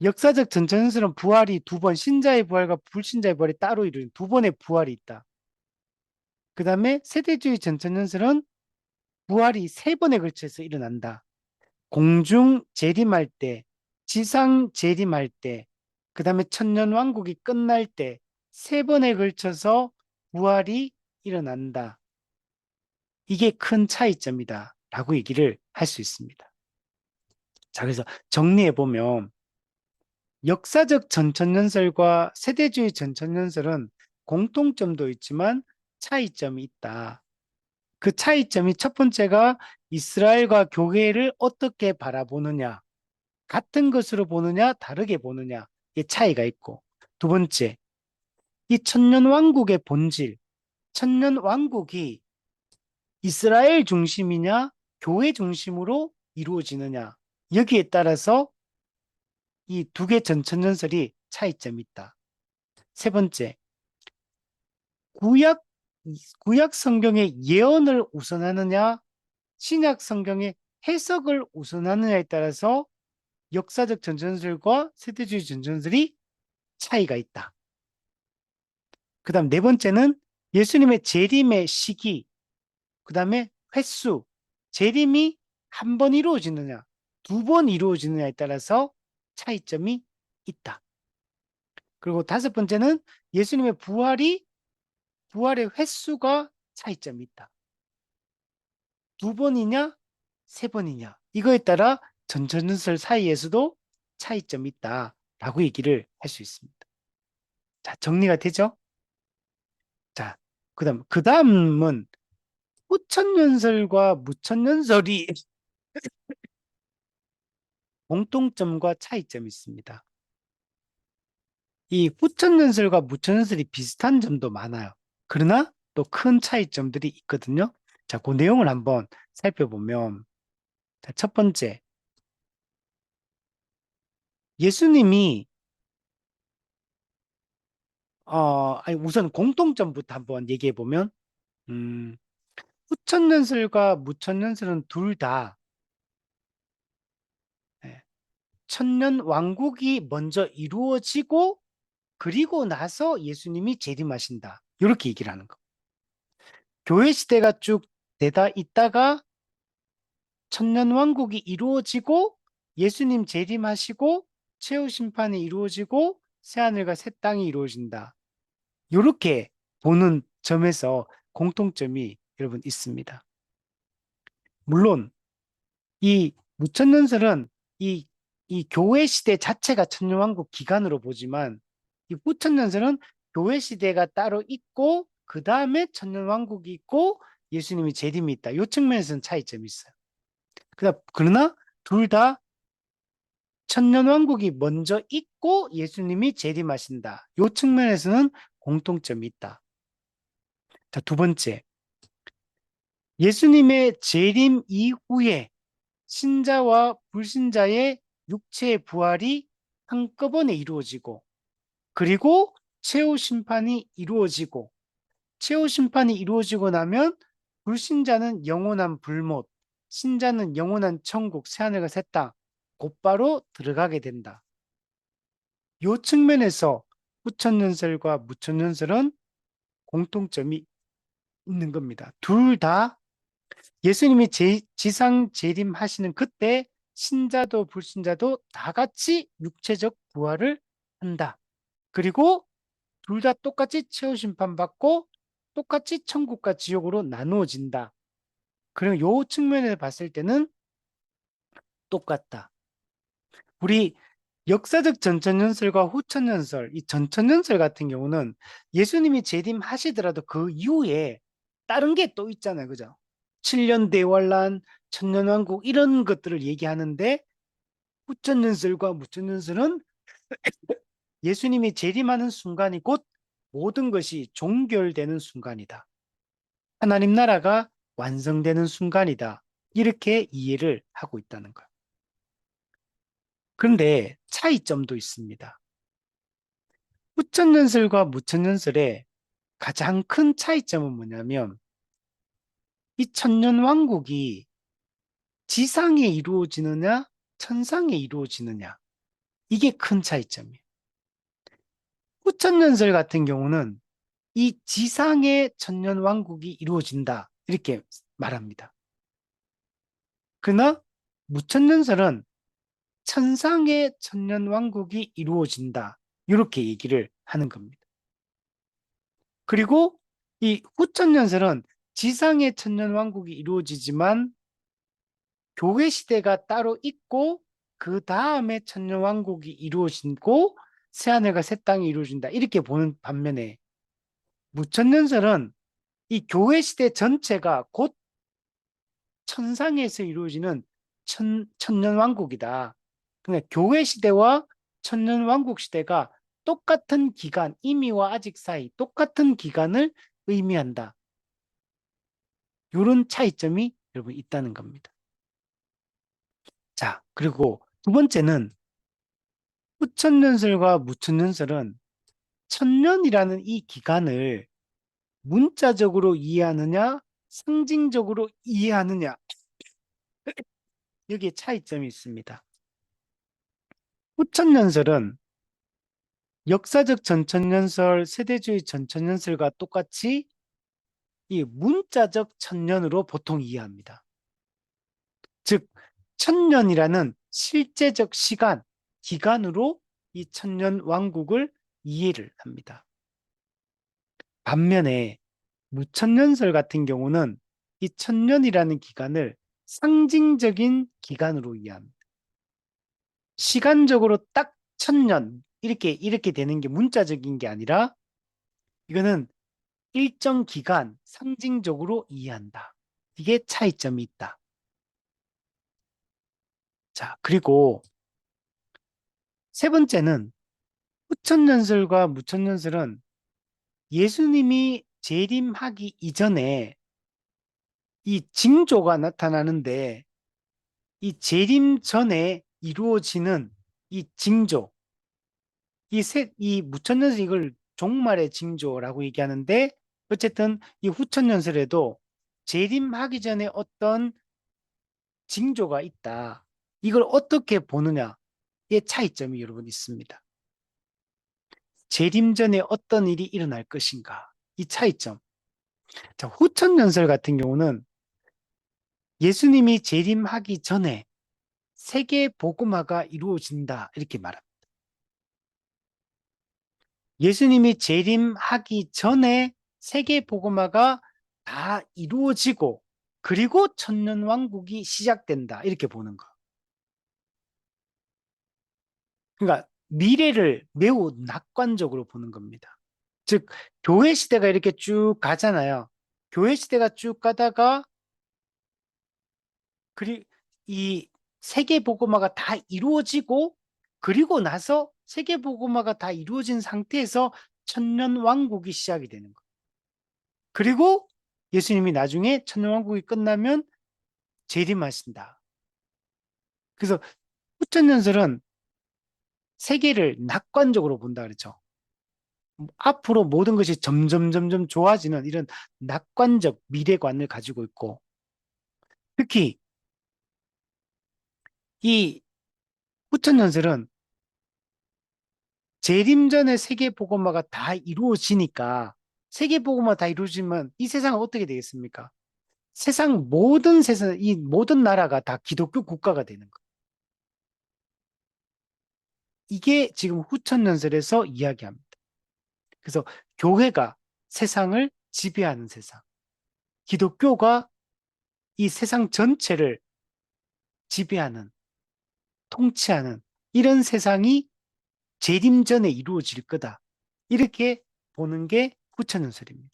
역사적 전천년설은 부활이 두 번, 신자의 부활과 불신자의 부활이 따로 이루어진 두 번의 부활이 있다. 그 다음에 세대주의 전천년설은 부활이 세 번에 걸쳐서 일어난다. 공중 재림할 때, 지상 재림할 때, 그 다음에 천년왕국이 끝날 때 세 번에 걸쳐서 부활이 일어난다. 이게 큰 차이점이다. 라고 얘기를 할 수 있습니다. 자, 그래서 정리해보면 역사적 전천년설과 세대주의 전천년설은 공통점도 있지만 차이점이 있다. 그 차이점이 첫 번째가 이스라엘과 교회를 어떻게 바라보느냐, 같은 것으로 보느냐, 다르게 보느냐, 이 차이가 있고, 두 번째, 이 천년왕국의 본질, 천년왕국이 이스라엘 중심이냐, 교회 중심으로 이루어지느냐, 여기에 따라서 이 두 개 전천년설이 차이점이 있다. 세 번째, 구약, 구약 성경의 예언을 우선하느냐, 신약 성경의 해석을 우선하느냐에 따라서 역사적 전천설과 세대주의 전천설이 차이가 있다. 그 다음 네 번째는 예수님의 재림의 시기, 그 다음에 횟수, 재림이 한 번 이루어지느냐, 두 번 이루어지느냐에 따라서 차이점이 있다. 그리고 다섯 번째는 예수님의 부활의 횟수가 차이점이 있다. 두 번이냐, 세 번이냐. 이거에 따라 전천전설 사이에서도 차이점이 있다라고 얘기를 할 수 있습니다. 자, 정리가 되죠? 자, 그 다음은 후천연설과 무천연설이 공통점과 차이점이 있습니다. 이 후천연설과 무천연설이 비슷한 점도 많아요. 그러나 또 큰 차이점들이 있거든요. 자, 그 내용을 한번 살펴보면, 자, 첫 번째, 예수님이 아니, 우선 공통점부터 한번 얘기해 보면, 음, 후천연설과 무천연설은 둘 다 천년 왕국이 먼저 이루어지고 그리고 나서 예수님이 재림하신다. 이렇게 얘기를 하는 거. 교회 시대가 쭉 되다 있다가 천년 왕국이 이루어지고 예수님 재림하시고 최후 심판이 이루어지고 새하늘과 새 땅이 이루어진다. 이렇게 보는 점에서 공통점이 여러분 있습니다. 물론 이 무천년설은 이, 이 교회 시대 자체가 천년왕국 기간으로 보지만 이 후천년설은 교회 시대가 따로 있고 그 다음에 천년왕국이 있고 예수님이 재림이 있다. 이 측면에서는 차이점이 있어요. 그러나 둘 다 천년왕국이 먼저 있고 예수님이 재림하신다. 이 측면에서는 공통점이 있다. 자, 두 번째. 예수님의 재림 이후에 신자와 불신자의 육체의 부활이 한꺼번에 이루어지고 그리고 최후 심판이 이루어지고 최후 심판이 이루어지고 나면 불신자는 영원한 불못, 신자는 영원한 천국, 새하늘과 새 땅 곧바로 들어가게 된다. 이 측면에서 후천연설과 무천연설은 공통점이 있는 겁니다. 둘 다 예수님이 지상 재림하시는 그때 신자도 불신자도 다 같이 육체적 부활을 한다. 그리고 둘 다 똑같이 최후 심판받고 똑같이 천국과 지옥으로 나누어진다. 그리고 요 측면에서 봤을 때는 똑같다. 우리 역사적 전천연설과 후천연설, 이 전천연설 같은 경우는 예수님이 재림하시더라도 그 이후에 다른 게 또 있잖아요. 그죠? 7년 대환란, 천년왕국 이런 것들을 얘기하는데 후천연설과 무천연설은 예수님이 재림하는 순간이 곧 모든 것이 종결되는 순간이다. 하나님 나라가 완성되는 순간이다. 이렇게 이해를 하고 있다는 거예요. 그런데 차이점도 있습니다. 후천연설과 무천연설의 가장 큰 차이점은 뭐냐면 이 천년왕국이 지상에 이루어지느냐 천상에 이루어지느냐 이게 큰 차이점이에요. 후천연설 같은 경우는 이 지상의 천년왕국이 이루어진다 이렇게 말합니다. 그러나 무천연설은 천상의 천년왕국이 이루어진다 이렇게 얘기를 하는 겁니다. 그리고 이 후천연설은 지상의 천년왕국이 이루어지지만 교회 시대가 따로 있고 그 다음에 천년왕국이 이루어지고 새하늘과 새 땅이 이루어진다 이렇게 보는 반면에 무천년설은 이 교회 시대 전체가 곧 천상에서 이루어지는 천년왕국이다. 그러니까 교회 시대와 천년왕국 시대가 똑같은 기간, 이미와 아직 사이 똑같은 기간을 의미한다. 이런 차이점이 여러분 있다는 겁니다. 자, 그리고 두 번째는 후천년설과 무천년설은 천년이라는 이 기간을 문자적으로 이해하느냐, 상징적으로 이해하느냐, 여기에 차이점이 있습니다. 후천년설은 역사적 전천년설, 세대주의 전천년설과 똑같이 이 문자적 천년으로 보통 이해합니다. 즉, 천년이라는 실제적 시간, 기간으로 이 천년 왕국을 이해를 합니다. 반면에 무천년설 같은 경우는 이 천년이라는 기간을 상징적인 기간으로 이해합니다. 시간적으로 딱 천년 이렇게 되는 게 문자적인 게 아니라 이거는 일정 기간 상징적으로 이해한다. 이게 차이점이 있다. 자, 그리고 세 번째는 후천년설과 무천년설은 예수님이 재림하기 이전에 이 징조가 나타나는데 이 재림 전에 이루어지는 이 징조, 이 무천년설 이걸 종말의 징조라고 얘기하는데 어쨌든 이 후천년설에도 재림하기 전에 어떤 징조가 있다. 이걸 어떻게 보느냐의 차이점이 여러분 있습니다. 재림 전에 어떤 일이 일어날 것인가? 이 차이점. 자, 후천연설 같은 경우는 예수님이 재림하기 전에 세계 복음화가 이루어진다. 이렇게 말합니다. 예수님이 재림하기 전에 세계 복음화가 다 이루어지고 그리고 천년왕국이 시작된다. 이렇게 보는 거. 그러니까 미래를 매우 낙관적으로 보는 겁니다. 즉, 교회 시대가 이렇게 쭉 가잖아요. 교회 시대가 쭉 가다가 이 세계 복음화가 다 이루어지고 그리고 나서 세계 복음화가 다 이루어진 상태에서 천년 왕국이 시작이 되는 거예요. 그리고 예수님이 나중에 천년 왕국이 끝나면 재림하신다. 그래서 후천년설은 세계를 낙관적으로 본다 그랬죠. 앞으로 모든 것이 점점 좋아지는 이런 낙관적 미래관을 가지고 있고 특히 이 후천연설은 재림 전에 세계복음화가 다 이루어지니까 세계복음화 다 이루어지면 이 세상은 어떻게 되겠습니까? 이 모든 나라가 다 기독교 국가가 되는 거예요. 이게 지금 후천연설에서 이야기합니다. 그래서 교회가 세상을 지배하는 세상, 기독교가 이 세상 전체를 지배하는, 통치하는 이런 세상이 재림 전에 이루어질 거다. 이렇게 보는 게 후천연설입니다.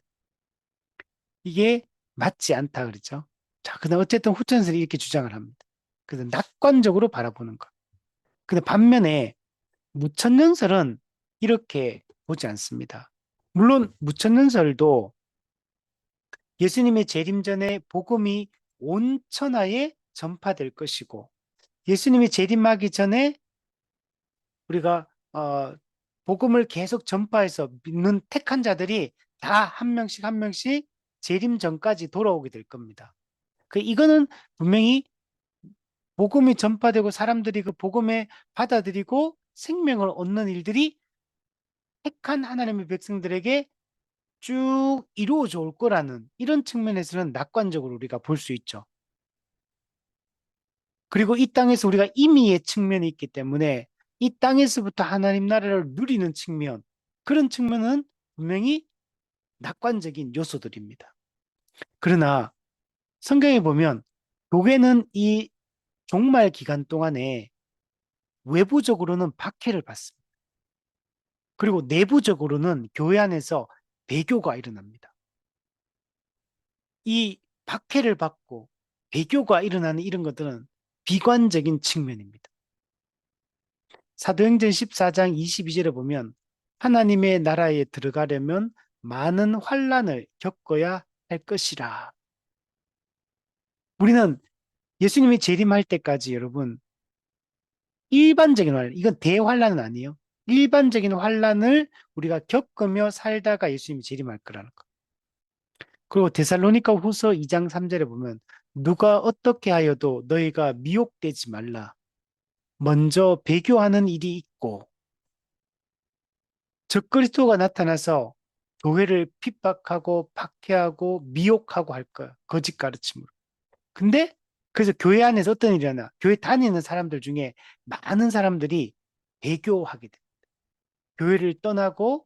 이게 맞지 않다 그러죠. 자, 근데 어쨌든 후천연설이 이렇게 주장을 합니다. 그래서 낙관적으로 바라보는 것. 근데 반면에 무천연설은 이렇게 보지 않습니다. 물론 무천년설도 예수님의 재림 전에 복음이 온 천하에 전파될 것이고 예수님이 재림하기 전에 우리가 복음을 계속 전파해서 믿는 택한 자들이 다 한 명씩 한 명씩 재림 전까지 돌아오게 될 겁니다. 이거는 분명히 복음이 전파되고 사람들이 그 복음에 받아들이고 생명을 얻는 일들이 택한 하나님의 백성들에게 쭉 이루어져 올 거라는 이런 측면에서는 낙관적으로 우리가 볼 수 있죠. 그리고 이 땅에서 우리가 임의의 측면이 있기 때문에 이 땅에서부터 하나님 나라를 누리는 측면, 그런 측면은 분명히 낙관적인 요소들입니다. 그러나 성경에 보면 교회는 이 종말 기간 동안에 외부적으로는 박해를 받습니다. 그리고 내부적으로는 교회 안에서 배교가 일어납니다. 이 박해를 받고 배교가 일어나는 이런 것들은 비관적인 측면입니다. 사도행전 14장 22절에 보면 하나님의 나라에 들어가려면 많은 환난을 겪어야 할 것이라. 우리는 예수님이 재림할 때까지 여러분 일반적인 환난, 이건 대환난은 아니에요. 일반적인 환난을 우리가 겪으며 살다가 예수님이 재림할 거라는 거. 그리고 데살로니가 후서 2장 3절에 보면 누가 어떻게 하여도 너희가 미혹되지 말라. 먼저 배교하는 일이 있고 적그리스도가 나타나서 교회를 핍박하고 박해하고 미혹하고 할 거야. 거짓 가르침으로. 근데 그래서 교회 안에서 어떤 일이 일어나? 교회 다니는 사람들 중에 많은 사람들이 배교하게 돼. 교회를 떠나고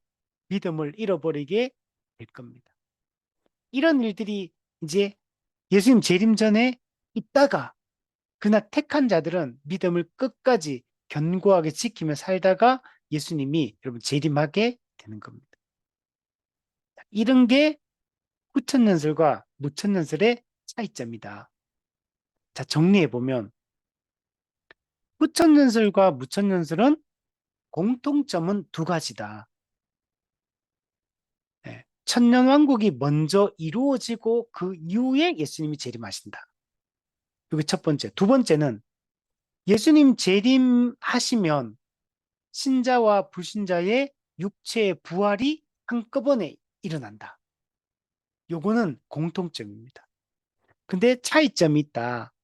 믿음을 잃어버리게 될 겁니다. 이런 일들이 이제 예수님 재림 전에 있다가 그러나 택한 자들은 믿음을 끝까지 견고하게 지키며 살다가 예수님이 여러분 재림하게 되는 겁니다. 이런 게 후천년설과 무천년설의 차이점이다. 자, 정리해 보면 후천년설과 무천년설은 공통점은 두 가지다. 네. 천년왕국이 먼저 이루어지고 그 이후에 예수님이 재림하신다. 이게 첫 번째. 두 번째는 예수님 재림하시면 신자와 불신자의 육체의 부활이 한꺼번에 일어난다. 요거는 공통점입니다. 근데 차이점이 있다.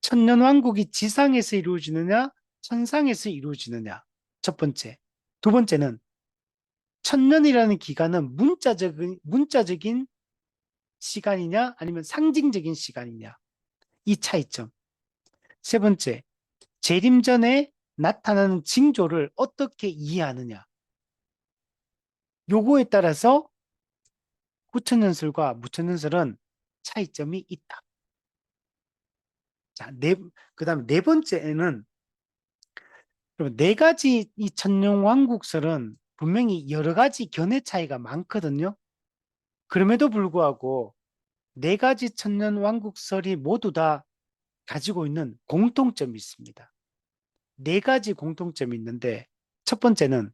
천년왕국이 지상에서 이루어지느냐, 천상에서 이루어지느냐. 첫 번째. 두 번째는 천년이라는 기간은 문자적인 시간이냐, 아니면 상징적인 시간이냐. 이 차이점. 세 번째, 재림 전에 나타나는 징조를 어떻게 이해하느냐. 요거에 따라서 후천년설과 무천년설은 차이점이 있다. 자, 그다음에 네 번째는 네 가지 이 천년왕국설은 분명히 여러 가지 견해 차이가 많거든요. 그럼에도 불구하고 네 가지 천년왕국설이 모두 다 가지고 있는 공통점이 있습니다. 네 가지 공통점이 있는데 첫 번째는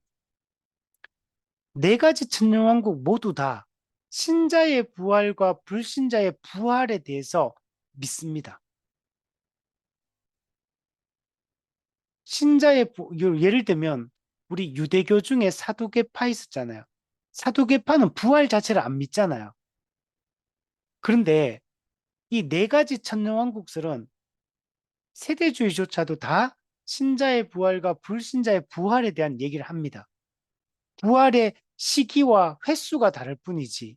네 가지 천년왕국 모두 다 신자의 부활과 불신자의 부활에 대해서 믿습니다. 예를 들면 우리 유대교 중에 사두개파 있었잖아요. 사두개파는 부활 자체를 안 믿잖아요. 그런데 이 네 가지 천년왕국설은 세대주의조차도 다 신자의 부활과 불신자의 부활에 대한 얘기를 합니다. 부활의 시기와 횟수가 다를 뿐이지.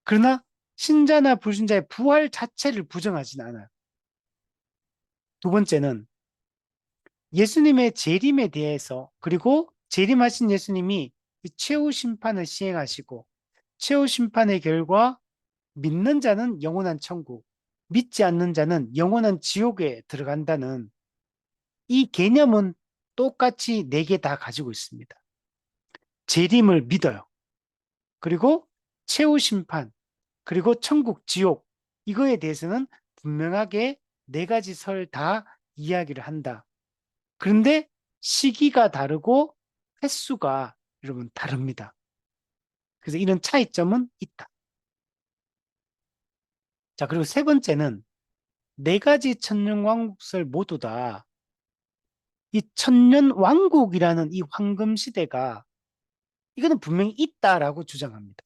그러나 신자나 불신자의 부활 자체를 부정하진 않아요. 두 번째는 예수님의 재림에 대해서 그리고 재림하신 예수님이 최후 심판을 시행하시고 최후 심판의 결과 믿는 자는 영원한 천국, 믿지 않는 자는 영원한 지옥에 들어간다는 이 개념은 똑같이 네 개 다 가지고 있습니다. 재림을 믿어요. 그리고 최후 심판, 그리고 천국, 지옥 이거에 대해서는 분명하게 네 가지 설 다 이야기를 한다. 그런데 시기가 다르고 횟수가 여러분 다릅니다. 그래서 이런 차이점은 있다. 자, 그리고 세 번째는 네 가지 천년왕국설 모두 다 이 천년왕국이라는 이 황금시대가 이거는 분명히 있다라고 주장합니다.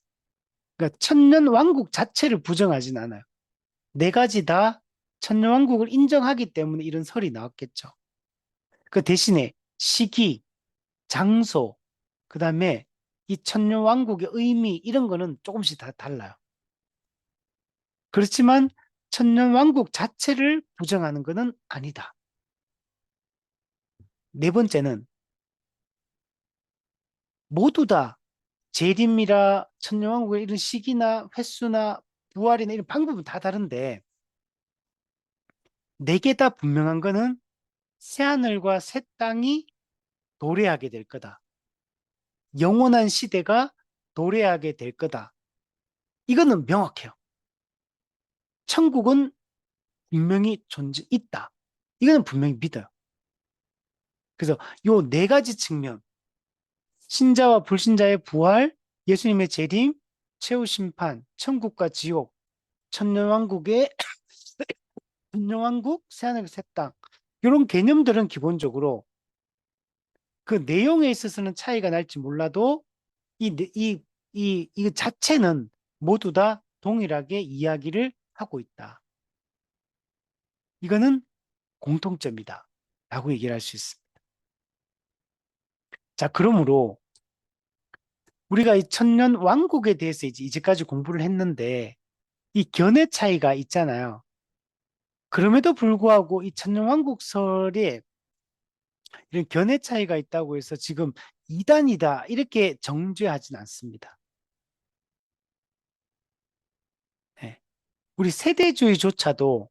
그러니까 천년왕국 자체를 부정하진 않아요. 네 가지 다 천년왕국을 인정하기 때문에 이런 설이 나왔겠죠. 그 대신에 시기, 장소, 그 다음에 이 천년왕국의 의미 이런 거는 조금씩 다 달라요. 그렇지만 천년왕국 자체를 부정하는 것은 아니다. 네 번째는 모두 다 재림이라 천년왕국의 이런 시기나 횟수나 부활이나 이런 방법은 다 다른데 네 개 다 분명한 거는 새하늘과 새 땅이 도래하게 될 거다. 영원한 시대가 도래하게 될 거다. 이거는 명확해요. 천국은 분명히 있다. 이거는 분명히 믿어요. 그래서 요 네 가지 측면, 신자와 불신자의 부활, 예수님의 재림, 최후 심판, 천국과 지옥, 천년왕국의 천년왕국, 새하늘 새 땅. 이런 개념들은 기본적으로 그 내용에 있어서는 차이가 날지 몰라도 이 자체는 모두 다 동일하게 이야기를 하고 있다. 이거는 공통점이다. 라고 얘기를 할 수 있습니다. 자, 그러므로 우리가 이 천년 왕국에 대해서 이제까지 공부를 했는데 이 견해 차이가 있잖아요. 그럼에도 불구하고 이 천년 왕국설에 이런 견해 차이가 있다고 해서 지금 이단이다 이렇게 정죄하진 않습니다. 네. 우리 세대주의조차도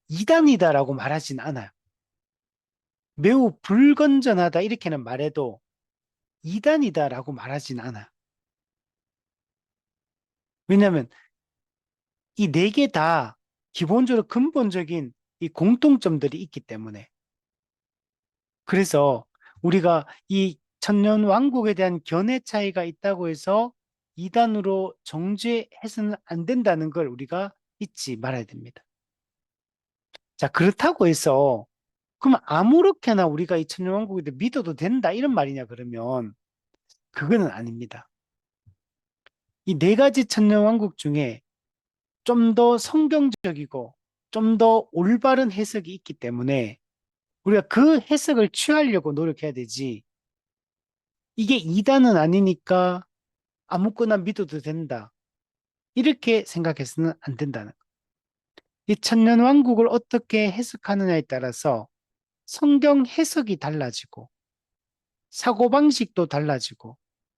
이단이다라고 말하진 않아요. 매우 불건전하다 이렇게는 말해도 이단이다라고 말하진 않아요. 왜냐하면 이 네 개 다 기본적으로 근본적인 이 공통점들이 있기 때문에. 그래서 우리가 이 천년 왕국에 대한 견해 차이가 있다고 해서 이단으로 정죄해서는 안 된다는 걸 우리가 잊지 말아야 됩니다. 자, 그렇다고 해서 그럼 아무렇게나 우리가 이 천년 왕국에 대해 믿어도 된다 이런 말이냐 그러면 그거는 아닙니다. 이 네 가지 천년 왕국 중에 좀 더 성경적이고 좀 더 올바른 해석이 있기 때문에 우리가 그 해석을 취하려고 노력해야 되지. 이게 이단은 아니니까 아무거나 믿어도 된다. 이렇게 생각해서는 안 된다는 거예요. 이 천년왕국을 어떻게 해석하느냐에 따라서 성경 해석이 달라지고 사고방식도 달라지고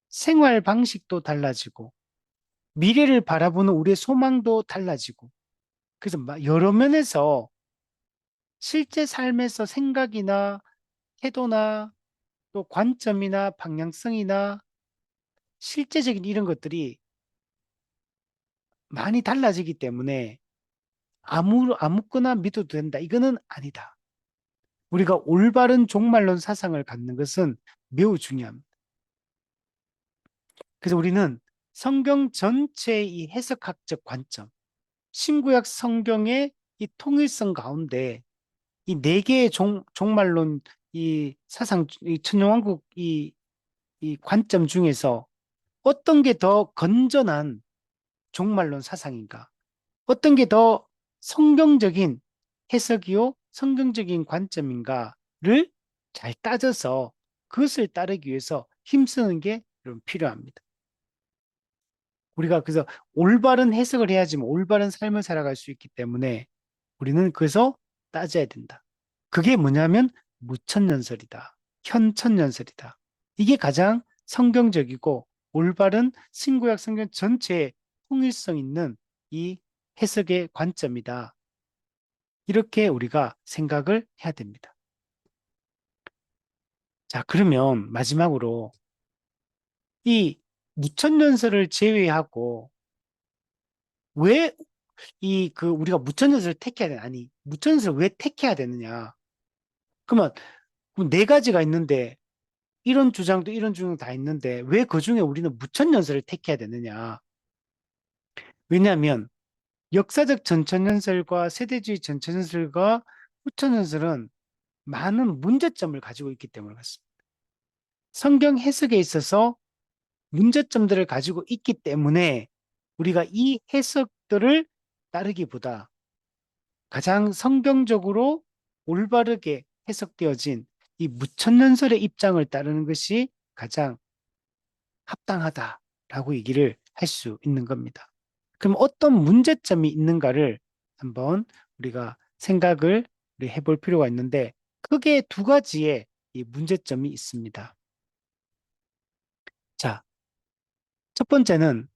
생활 방식도 달라지고 미래를 바라보는 우리의 소망도 달라지고 그래서 여러 면에서 실제 삶에서 생각이나 태도나 또 관점이나 방향성이나 실제적인 이런 것들이 많이 달라지기 때문에 아무거나 믿어도 된다. 이거는 아니다. 우리가 올바른 종말론 사상을 갖는 것은 매우 중요합니다. 그래서 우리는 성경 전체의 이 해석학적 관점, 신구약 성경의 이 통일성 가운데 이 네 개의 종말론 이 사상, 이 천년왕국 이 관점 중에서 어떤 게 더 건전한 종말론 사상인가? 어떤 게 더 성경적인 해석이요, 성경적인 관점인가를 잘 따져서 그것을 따르기 위해서 힘쓰는 게 여러분 필요합니다. 우리가 그래서 올바른 해석을 해야지만 올바른 삶을 살아갈 수 있기 때문에 우리는 그래서 따져야 된다. 그게 뭐냐면 무천년설이다. 현천년설이다. 이게 가장 성경적이고 올바른 신구약 성경 전체에 통일성 있는 이 해석의 관점이다. 이렇게 우리가 생각을 해야 됩니다. 자, 그러면 마지막으로 이 무천년설을 제외하고 왜 우리가 무천년설을 택해야 되나? 아니, 무천년설을 왜 택해야 되느냐? 그러면 네 가지가 있는데 이런 주장도 이런 주장도 다 있는데 왜 그중에 우리는 무천연설을 택해야 되느냐? 왜냐하면 역사적 전천연설과 세대주의 전천연설과 후천연설은 많은 문제점을 가지고 있기 때문에 그렇습니다. 성경 해석에 있어서 문제점들을 가지고 있기 때문에 우리가 이 해석들을 따르기보다 가장 성경적으로 올바르게 해석되어진 이 무천년설의 입장을 따르는 것이 가장 합당하다라고 얘기를 할 수 있는 겁니다. 그럼 어떤 문제점이 있는가를 한번 우리가 생각을 해볼 필요가 있는데 크게 두 가지의 이 문제점이 있습니다. 자, 첫 번째는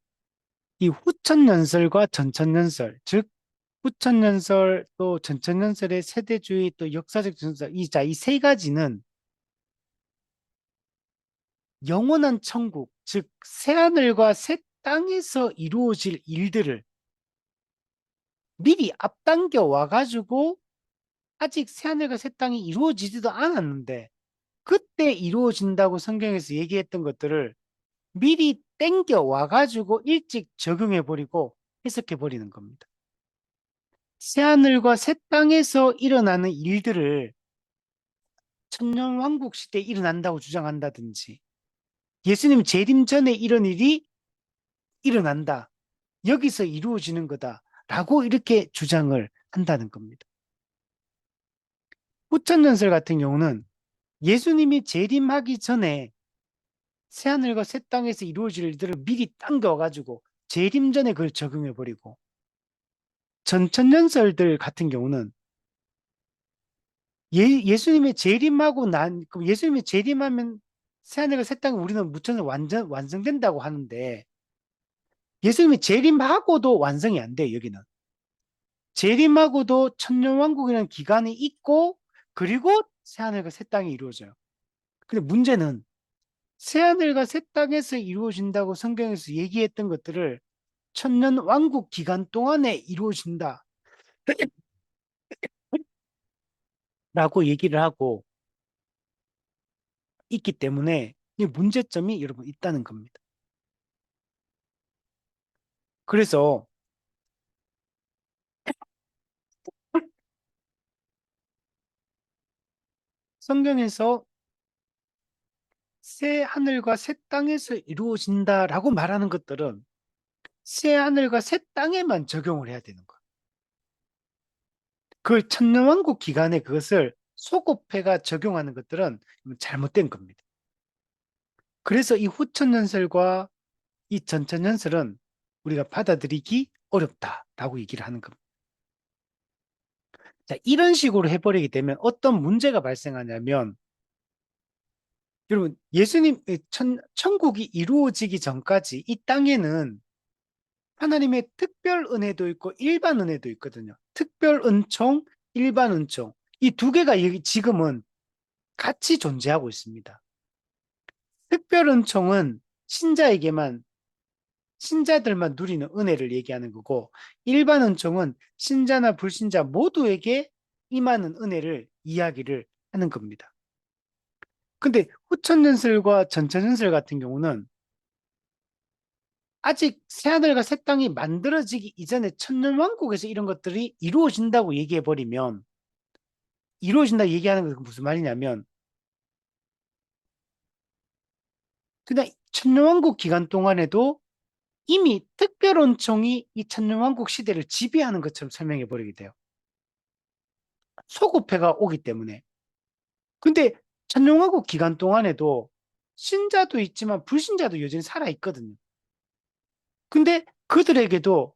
이 후천연설과 전천연설, 즉 후천연설 또 전천연설의 세대주의 또 역사적 전설 이 세 가지는 영원한 천국, 즉 새하늘과 새 땅에서 이루어질 일들을 미리 앞당겨 와가지고 아직 새하늘과 새 땅이 이루어지지도 않았는데 그때 이루어진다고 성경에서 얘기했던 것들을 미리 땡겨 와가지고 일찍 적용해버리고 해석해버리는 겁니다. 새하늘과 새 땅에서 일어나는 일들을 천년왕국 시대에 일어난다고 주장한다든지 예수님 재림 전에 이런 일이 일어난다. 여기서 이루어지는 거다. 라고 이렇게 주장을 한다는 겁니다. 후천전설 같은 경우는 예수님이 재림하기 전에 새하늘과 새 땅에서 이루어질 일들을 미리 당겨가지고 재림 전에 그걸 적용해버리고 전천년설들 같은 경우는 예수님의 재림하고 그럼 예수님의 재림하면 새하늘과 새 땅이 우리는 무천년 완성된다고 하는데 예수님이 재림하고도 완성이 안 돼요, 여기는. 재림하고도 천년왕국이라는 기간이 있고 그리고 새하늘과 새 땅이 이루어져요. 근데 문제는 새하늘과 새 땅에서 이루어진다고 성경에서 얘기했던 것들을 천년왕국 기간 동안에 이루어진다 라고 얘기를 하고 있기 때문에 이 문제점이 여러분 있다는 겁니다. 그래서 성경에서 새 하늘과 새 땅에서 이루어진다라고 말하는 것들은 새 하늘과 새 땅에만 적용을 해야 되는 거예요. 그 천년왕국 기간에 그것을 소급해가 적용하는 것들은 잘못된 겁니다. 그래서 이 후천연설과 이 전천연설은 우리가 받아들이기 어렵다라고 얘기를 하는 겁니다. 자, 이런 식으로 해버리게 되면 어떤 문제가 발생하냐면 여러분 예수님 천국이 이루어지기 전까지 이 땅에는 하나님의 특별 은혜도 있고 일반 은혜도 있거든요. 특별 은총, 일반 은총. 이 두 개가 여기 지금은 같이 존재하고 있습니다. 특별 은총은 신자에게만, 신자들만 누리는 은혜를 얘기하는 거고, 일반 은총은 신자나 불신자 모두에게 임하는 은혜를 이야기를 하는 겁니다. 근데 후천연설과 전천연설 같은 경우는 아직 새하늘과 새 땅이 만들어지기 이전에 천년왕국에서 이런 것들이 이루어진다고 얘기해버리면 이루어진다 얘기하는 것은 무슨 말이냐면 그냥 천년왕국 기간 동안에도 이미 특별원총이 이 천년왕국 시대를 지배하는 것처럼 설명해버리게 돼요. 소급해가 오기 때문에. 근데 천년왕국 기간 동안에도 신자도 있지만 불신자도 여전히 살아있거든요. 근데 그들에게도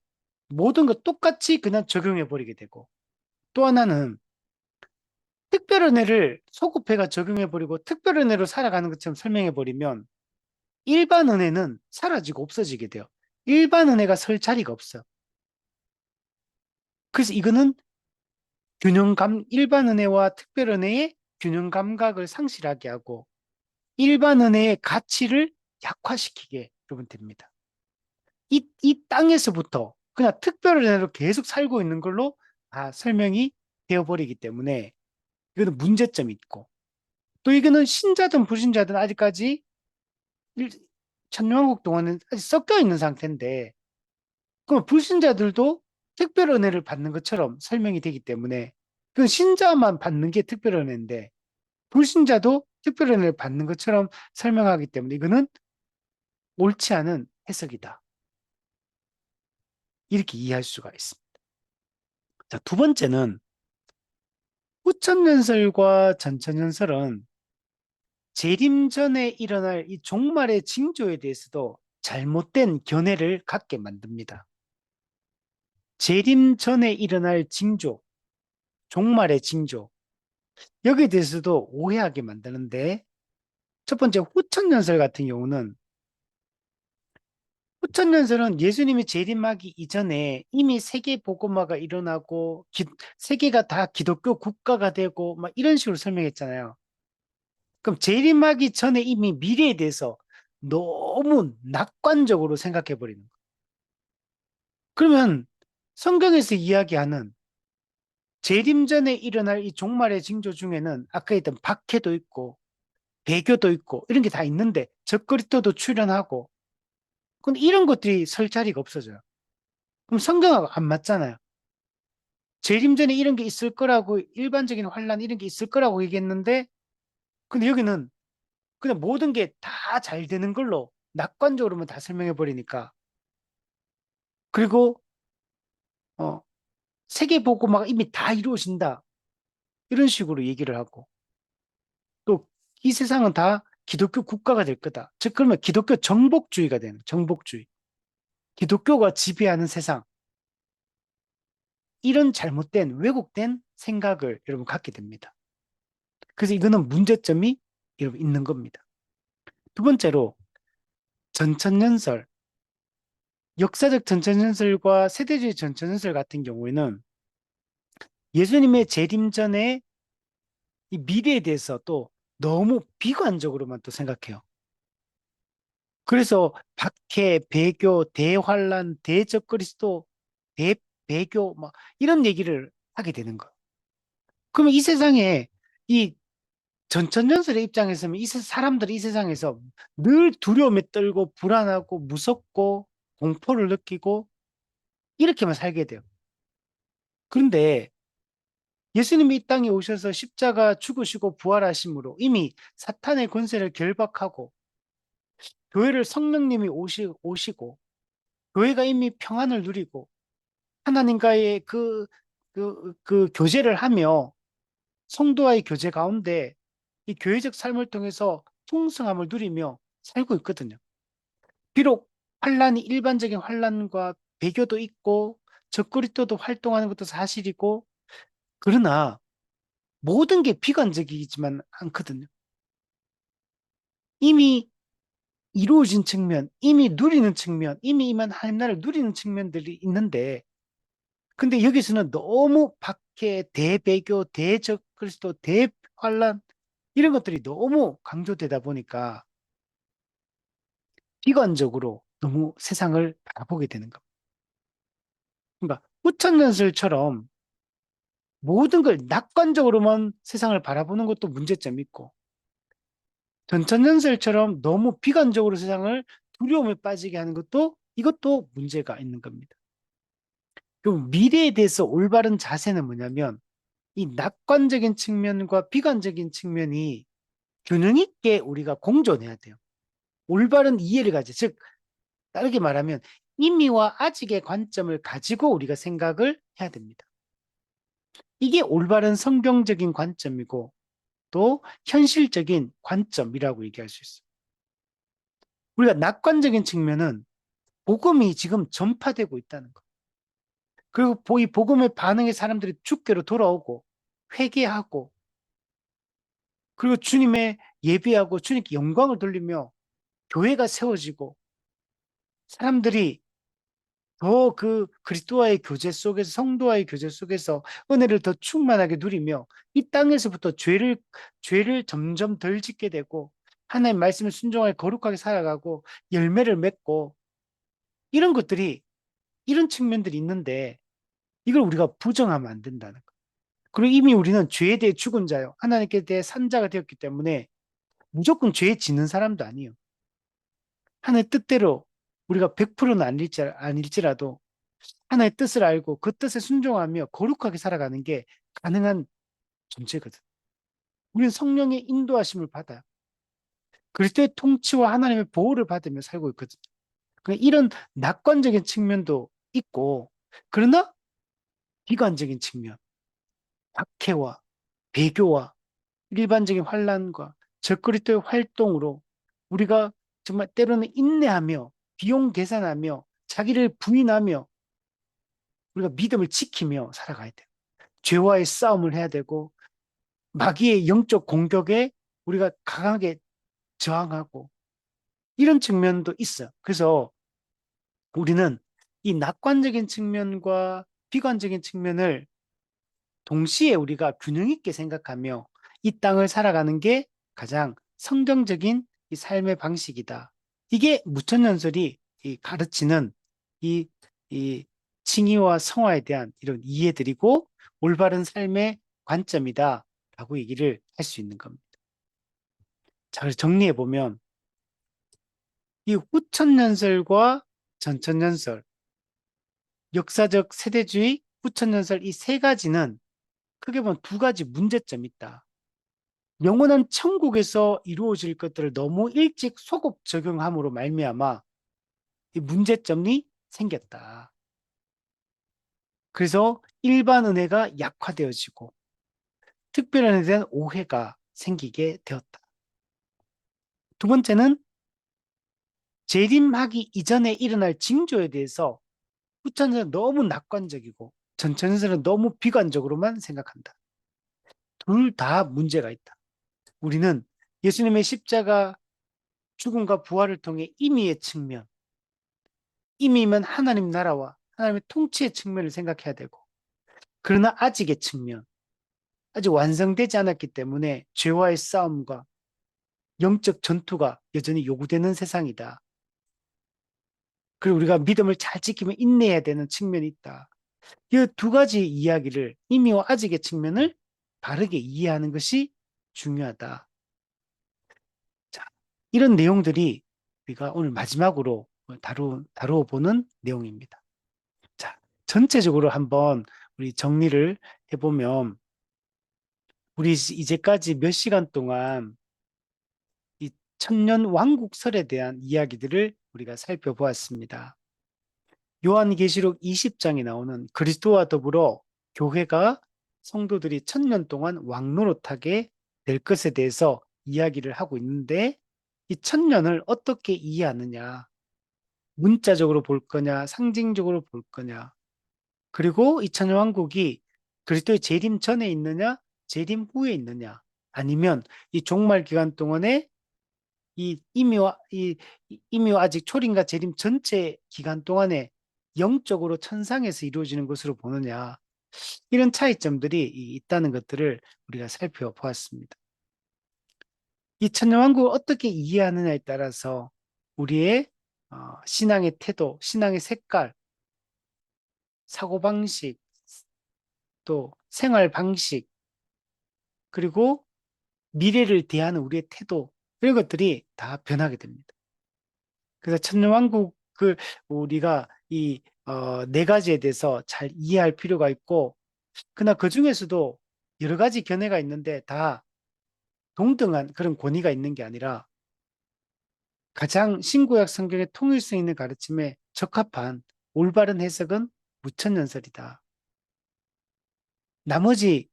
모든 것 똑같이 그냥 적용해버리게 되고 또 하나는 특별은혜를 소급해가 적용해버리고 특별은혜로 살아가는 것처럼 설명해버리면 일반 은혜는 사라지고 없어지게 돼요. 일반 은혜가 설 자리가 없어요. 그래서 이거는 일반 은혜와 특별 은혜의 균형 감각을 상실하게 하고 일반 은혜의 가치를 약화시키게 여러분 됩니다. 이 땅에서부터 그냥 특별 은혜로 계속 살고 있는 걸로 다 설명이 되어버리기 때문에 이거는 문제점이 있고 또 이거는 신자든 불신자든 아직까지 일- 천년왕국 동안은 아직 섞여 있는 상태인데, 그럼 불신자들도 특별 은혜를 받는 것처럼 설명이 되기 때문에, 그 신자만 받는 게 특별 은혜인데, 불신자도 특별 은혜를 받는 것처럼 설명하기 때문에 이거는 옳지 않은 해석이다. 이렇게 이해할 수가 있습니다. 자, 두 번째는 후천연설과 전천연설은 재림 전에 일어날 이 종말의 징조에 대해서도 잘못된 견해를 갖게 만듭니다. 재림 전에 일어날 징조, 종말의 징조, 여기에 대해서도 오해하게 만드는데, 첫 번째 후천연설 같은 경우는, 후천연설은 예수님이 재림하기 이전에 이미 세계 복음화가 일어나고 세계가 다 기독교 국가가 되고 막 이런 식으로 설명했잖아요. 그럼 재림하기 전에 이미 미래에 대해서 너무 낙관적으로 생각해 버리는 거예요. 그러면 성경에서 이야기하는 재림 전에 일어날 이 종말의 징조 중에는 아까 했던 박해도 있고 배교도 있고 이런 게 다 있는데 적그리스도도 출현하고, 근데 이런 것들이 설 자리가 없어져요. 그럼 성경하고 안 맞잖아요. 재림 전에 이런 게 있을 거라고, 일반적인 환란 이런 게 있을 거라고 얘기했는데, 근데 여기는 그냥 모든 게 다 잘 되는 걸로 낙관적으로만 다 설명해 버리니까, 그리고 어, 세계 복음화가 이미 다 이루어진다 이런 식으로 얘기를 하고, 또 이 세상은 다 기독교 국가가 될 거다. 즉 그러면 기독교 정복주의가 되는, 정복주의, 기독교가 지배하는 세상, 이런 잘못된 왜곡된 생각을 여러분 갖게 됩니다. 그래서 이거는 문제점이 여러분 있는 겁니다. 두 번째로 전천연설, 역사적 전천연설과 세대주의 전천연설 같은 경우에는 예수님의 재림 전에 이 미래에 대해서 또 너무 비관적으로만 또 생각해요. 그래서 박해, 배교, 대환란, 대적그리스도, 대배교 막 이런 얘기를 하게 되는 거예요. 그러면 이 세상에 이 전천연설의 입장에서는 사람들이 이 세상에서 늘 두려움에 떨고 불안하고 무섭고 공포를 느끼고 이렇게만 살게 돼요. 그런데 예수님이 이 땅에 오셔서 십자가 죽으시고 부활하심으로 이미 사탄의 권세를 결박하고 교회를 성령님이 오시고 교회가 이미 평안을 누리고 하나님과의 그 교제를 하며 성도와의 교제 가운데 이 교회적 삶을 통해서 풍성함을 누리며 살고 있거든요. 비록 환란이 일반적인 환란과 배교도 있고 적그리스도도 활동하는 것도 사실이고, 그러나 모든 게 비관적이지만 않거든요. 이미 이루어진 측면, 이미 누리는 측면, 이미 이만 하나님 나라를 누리는 측면들이 있는데, 근데 여기서는 너무 박해, 대배교, 대적그리스도, 대환란 이런 것들이 너무 강조되다 보니까 비관적으로 너무 세상을 바라보게 되는 겁니다. 그러니까 후천연설처럼 모든 걸 낙관적으로만 세상을 바라보는 것도 문제점이 있고, 전천연설처럼 너무 비관적으로 세상을 두려움에 빠지게 하는 것도 이것도 문제가 있는 겁니다. 그럼 미래에 대해서 올바른 자세는 뭐냐면 이 낙관적인 측면과 비관적인 측면이 균형 있게 우리가 공존해야 돼요. 올바른 이해를 가져. 즉, 다르게 말하면 이미와 아직의 관점을 가지고 우리가 생각을 해야 됩니다. 이게 올바른 성경적인 관점이고 또 현실적인 관점이라고 얘기할 수 있어요. 우리가 낙관적인 측면은 복음이 지금 전파되고 있다는 것. 그리고 이 복음의 반응에 사람들이 주께로 돌아오고 회개하고, 그리고 주님의 예배하고 주님께 영광을 돌리며 교회가 세워지고 사람들이 더 그 그리스도와의 교제 속에서, 성도와의 교제 속에서 은혜를 더 충만하게 누리며 이 땅에서부터 죄를 점점 덜 짓게 되고 하나님 말씀을 순종하게 거룩하게 살아가고 열매를 맺고, 이런 것들이, 이런 측면들이 있는데 이걸 우리가 부정하면 안 된다는 거. 그리고 이미 우리는 죄에 대해 죽은 자요. 하나님께 대해 산 자가 되었기 때문에 무조건 죄에 지는 사람도 아니에요. 하나님의 뜻대로 우리가 100%는 아닐지라도 하나의 뜻을 알고 그 뜻에 순종하며 거룩하게 살아가는 게 가능한 존재거든. 우리는 성령의 인도하심을 받아요. 그리스도의 통치와 하나님의 보호를 받으며 살고 있거든. 그러니까 이런 낙관적인 측면도 있고, 그러나 비관적인 측면, 박해와 배교와 일반적인 환란과 적그리스도의 활동으로 우리가 정말 때로는 인내하며 비용 계산하며 자기를 부인하며 우리가 믿음을 지키며 살아가야 돼요. 죄와의 싸움을 해야 되고 마귀의 영적 공격에 우리가 강하게 저항하고 이런 측면도 있어요. 그래서 우리는 이 낙관적인 측면과 비관적인 측면을 동시에 우리가 균형 있게 생각하며 이 땅을 살아가는 게 가장 성경적인 이 삶의 방식이다. 이게 무천년설이 이 가르치는 이, 이 칭의와 성화에 대한 이런 이해들이고 올바른 삶의 관점이다. 라고 얘기를 할 수 있는 겁니다. 자, 그래서 정리해 보면 이 후천년설과 전천년설, 역사적 세대주의, 후천년설 이 세 가지는 크게 보면 두 가지 문제점이 있다. 영원한 천국에서 이루어질 것들을 너무 일찍 소급 적용함으로 말미암아 이 문제점이 생겼다. 그래서 일반 은혜가 약화되어지고 특별한 은혜에 대한 오해가 생기게 되었다. 두 번째는 재림하기 이전에 일어날 징조에 대해서 후천에는 너무 낙관적이고 전천에서는 너무 비관적으로만 생각한다. 둘 다 문제가 있다. 우리는 예수님의 십자가 죽음과 부활을 통해 임의의 측면, 임의면 하나님 나라와 하나님의 통치의 측면을 생각해야 되고, 그러나 아직의 측면, 아직 완성되지 않았기 때문에 죄와의 싸움과 영적 전투가 여전히 요구되는 세상이다. 그리고 우리가 믿음을 잘 지키며 인내해야 되는 측면이 있다. 이 두 가지 이야기를 임의와 아직의 측면을 바르게 이해하는 것이 중요하다. 자, 이런 내용들이 우리가 오늘 마지막으로 다루어 보는 내용입니다. 자, 전체적으로 한번 우리 정리를 해보면 우리 이제까지 몇 시간 동안 이 천년 왕국설에 대한 이야기들을 우리가 살펴보았습니다. 요한계시록 20장에 나오는 그리스도와 더불어 교회가 성도들이 천년 동안 왕노릇하게 될 것에 대해서 이야기를 하고 있는데 이 천년을 어떻게 이해하느냐, 문자적으로 볼 거냐, 상징적으로 볼 거냐, 그리고 이 천년 왕국이 그리스도의 재림 전에 있느냐, 재림 후에 있느냐, 아니면 이 종말 기간 동안에 이 이미와 아직 초림과 재림 전체 기간 동안에 영적으로 천상에서 이루어지는 것으로 보느냐, 이런 차이점들이 있다는 것들을 우리가 살펴보았습니다. 이 천년왕국을 어떻게 이해하느냐에 따라서 우리의 신앙의 태도, 신앙의 색깔, 사고방식, 또 생활 방식, 그리고 미래를 대하는 우리의 태도, 이런 것들이 다 변하게 됩니다. 그래서 천년왕국을 우리가 네 가지에 대해서 잘 이해할 필요가 있고, 그러나 그 중에서도 여러 가지 견해가 있는데 다 동등한 그런 권위가 있는 게 아니라 가장 신구약 성경의 통일성 있는 가르침에 적합한 올바른 해석은 무천년설이다. 나머지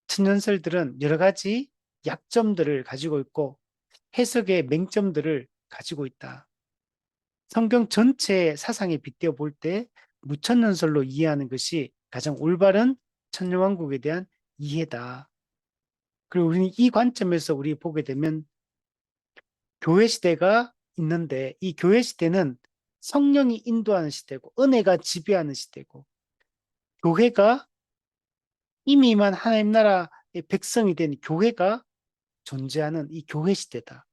천년설들은 여러 가지 약점들을 가지고 있고 해석의 맹점들을 가지고 있다. 성경 전체의 사상에 빗대어 볼 때 무천년설로 이해하는 것이 가장 올바른 천년왕국에 대한 이해다. 그리고 우리는 이 관점에서 우리 보게 되면 교회 시대가 있는데 이 교회 시대는 성령이 인도하는 시대고 은혜가 지배하는 시대고 교회가 이미만 하나님 나라의 백성이 된 교회가 존재하는 이 교회 시대다.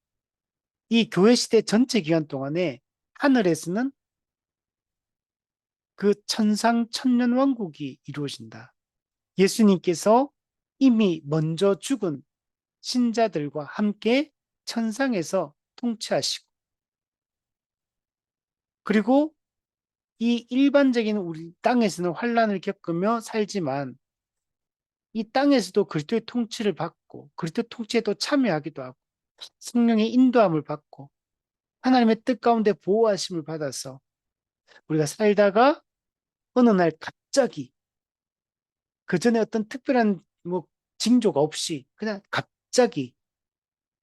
이 교회 시대 전체 기간 동안에 하늘에서는 그 천상 천년 왕국이 이루어진다. 예수님께서 이미 먼저 죽은 신자들과 함께 천상에서 통치하시고, 그리고 이 일반적인 우리 땅에서는 환란을 겪으며 살지만 이 땅에서도 그리스도의 통치를 받고 그리스도 통치에도 참여하기도 하고 성령의 인도함을 받고 하나님의 뜻 가운데 보호하심을 받아서 우리가 살다가 어느 날 갑자기 그 전에 어떤 특별한 뭐 징조가 없이 그냥 갑자기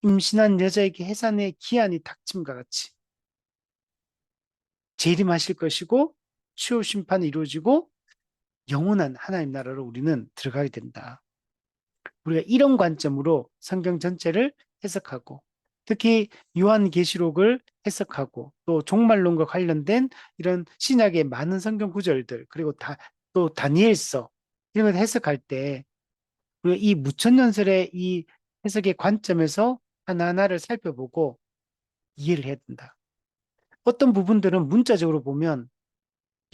임신한 여자에게 해산의 기한이 닥침과 같이 재림하실 것이고 최후 심판이 이루어지고 영원한 하나님 나라로 우리는 들어가게 된다. 우리가 이런 관점으로 성경 전체를 해석하고 특히 요한계시록을 해석하고 또 종말론과 관련된 이런 신약의 많은 성경 구절들 그리고 또 다니엘서 이런 걸 해석할 때 우리가 이 무천년설의 이 해석의 관점에서 하나하나를 살펴보고 이해를 해야 된다. 어떤 부분들은 문자적으로 보면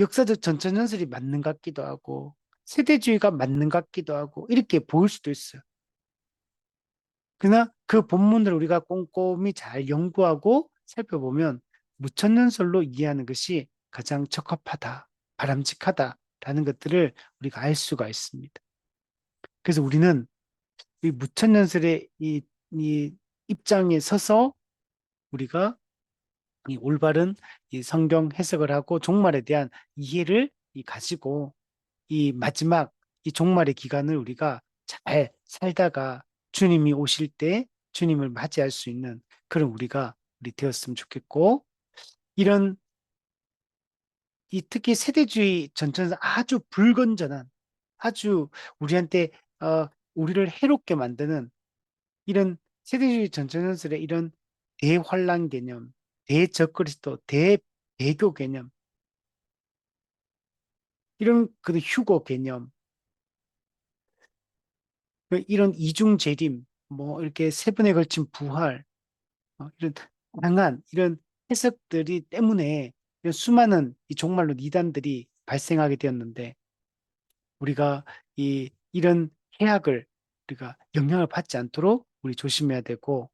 역사적 전천연설이 맞는 것 같기도 하고 세대주의가 맞는 것 같기도 하고 이렇게 보일 수도 있어요. 그러나 그 본문을 우리가 꼼꼼히 잘 연구하고 살펴보면 무천년설로 이해하는 것이 가장 적합하다, 바람직하다라는 것들을 우리가 알 수가 있습니다. 그래서 우리는 이 무천년설의 이 입장에 서서 우리가 이 올바른 이 성경 해석을 하고 종말에 대한 이해를 가지고 이 마지막 이 종말의 기간을 우리가 잘 살다가 주님이 오실 때 주님을 맞이할 수 있는 그런 우리 되었으면 좋겠고 이런 이 특히 세대주의 전천에서 아주 불건전한 아주 우리한테 우리를 해롭게 만드는 이런 세대주의 전천연설의 이런 대환란 개념, 대적그리스도, 대배교 개념, 이런 그 휴거 개념, 이런 이중 재림, 뭐 이렇게 세 번에 걸친 부활, 이런 다양한 이런 해석들이 때문에 이런 수많은 이 종말론 이단들이 발생하게 되었는데 우리가 이런 해악을 우리가 영향을 받지 않도록 우리 조심해야 되고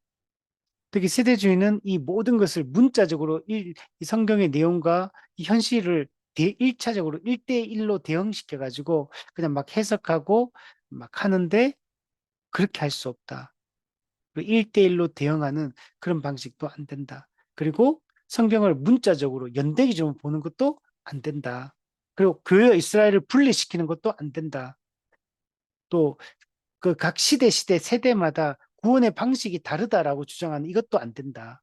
특히 세대주의는 이 모든 것을 문자적으로 이 성경의 내용과 이 현실을 1차적으로 1대1로 대응시켜 가지고 그냥 막 해석하고 막 하는데 그렇게 할 수 없다. 1대1로 대응하는 그런 방식도 안 된다. 그리고 성경을 문자적으로 연대기적으로 보는 것도 안 된다. 그리고 그 이스라엘을 분리시키는 것도 안 된다. 또 그 각 시대 세대마다 구원의 방식이 다르다라고 주장하는 이것도 안 된다.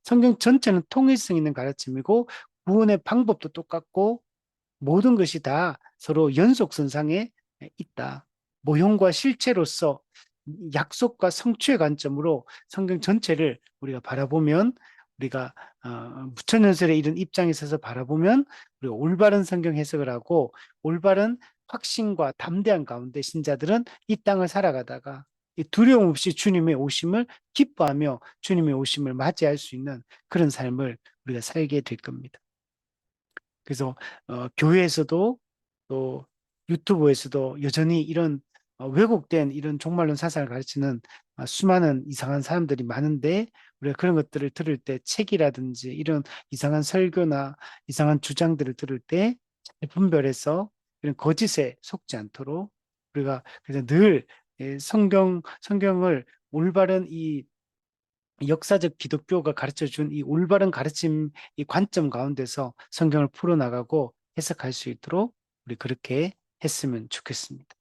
성경 전체는 통일성 있는 가르침이고 구원의 방법도 똑같고 모든 것이 다 서로 연속선상에 있다. 모형과 실체로서 약속과 성취의 관점으로 성경 전체를 우리가 바라보면 우리가 무천년설의 이런 입장에 있어서 바라보면 우리가 올바른 성경 해석을 하고 올바른 확신과 담대한 가운데 신자들은 이 땅을 살아가다가 두려움 없이 주님의 오심을 기뻐하며 주님의 오심을 맞이할 수 있는 그런 삶을 우리가 살게 될 겁니다. 그래서 교회에서도 또 유튜브에서도 여전히 이런 왜곡된 이런 종말론 사상을 가르치는 수많은 이상한 사람들이 많은데 우리가 그런 것들을 들을 때 책이라든지 이런 이상한 설교나 이상한 주장들을 들을 때 잘 분별해서 이런 거짓에 속지 않도록 우리가 그래서 늘 성경을 올바른 이 역사적 기독교가 가르쳐 준 이 올바른 가르침 이 관점 가운데서 성경을 풀어나가고 해석할 수 있도록 우리 그렇게 했으면 좋겠습니다.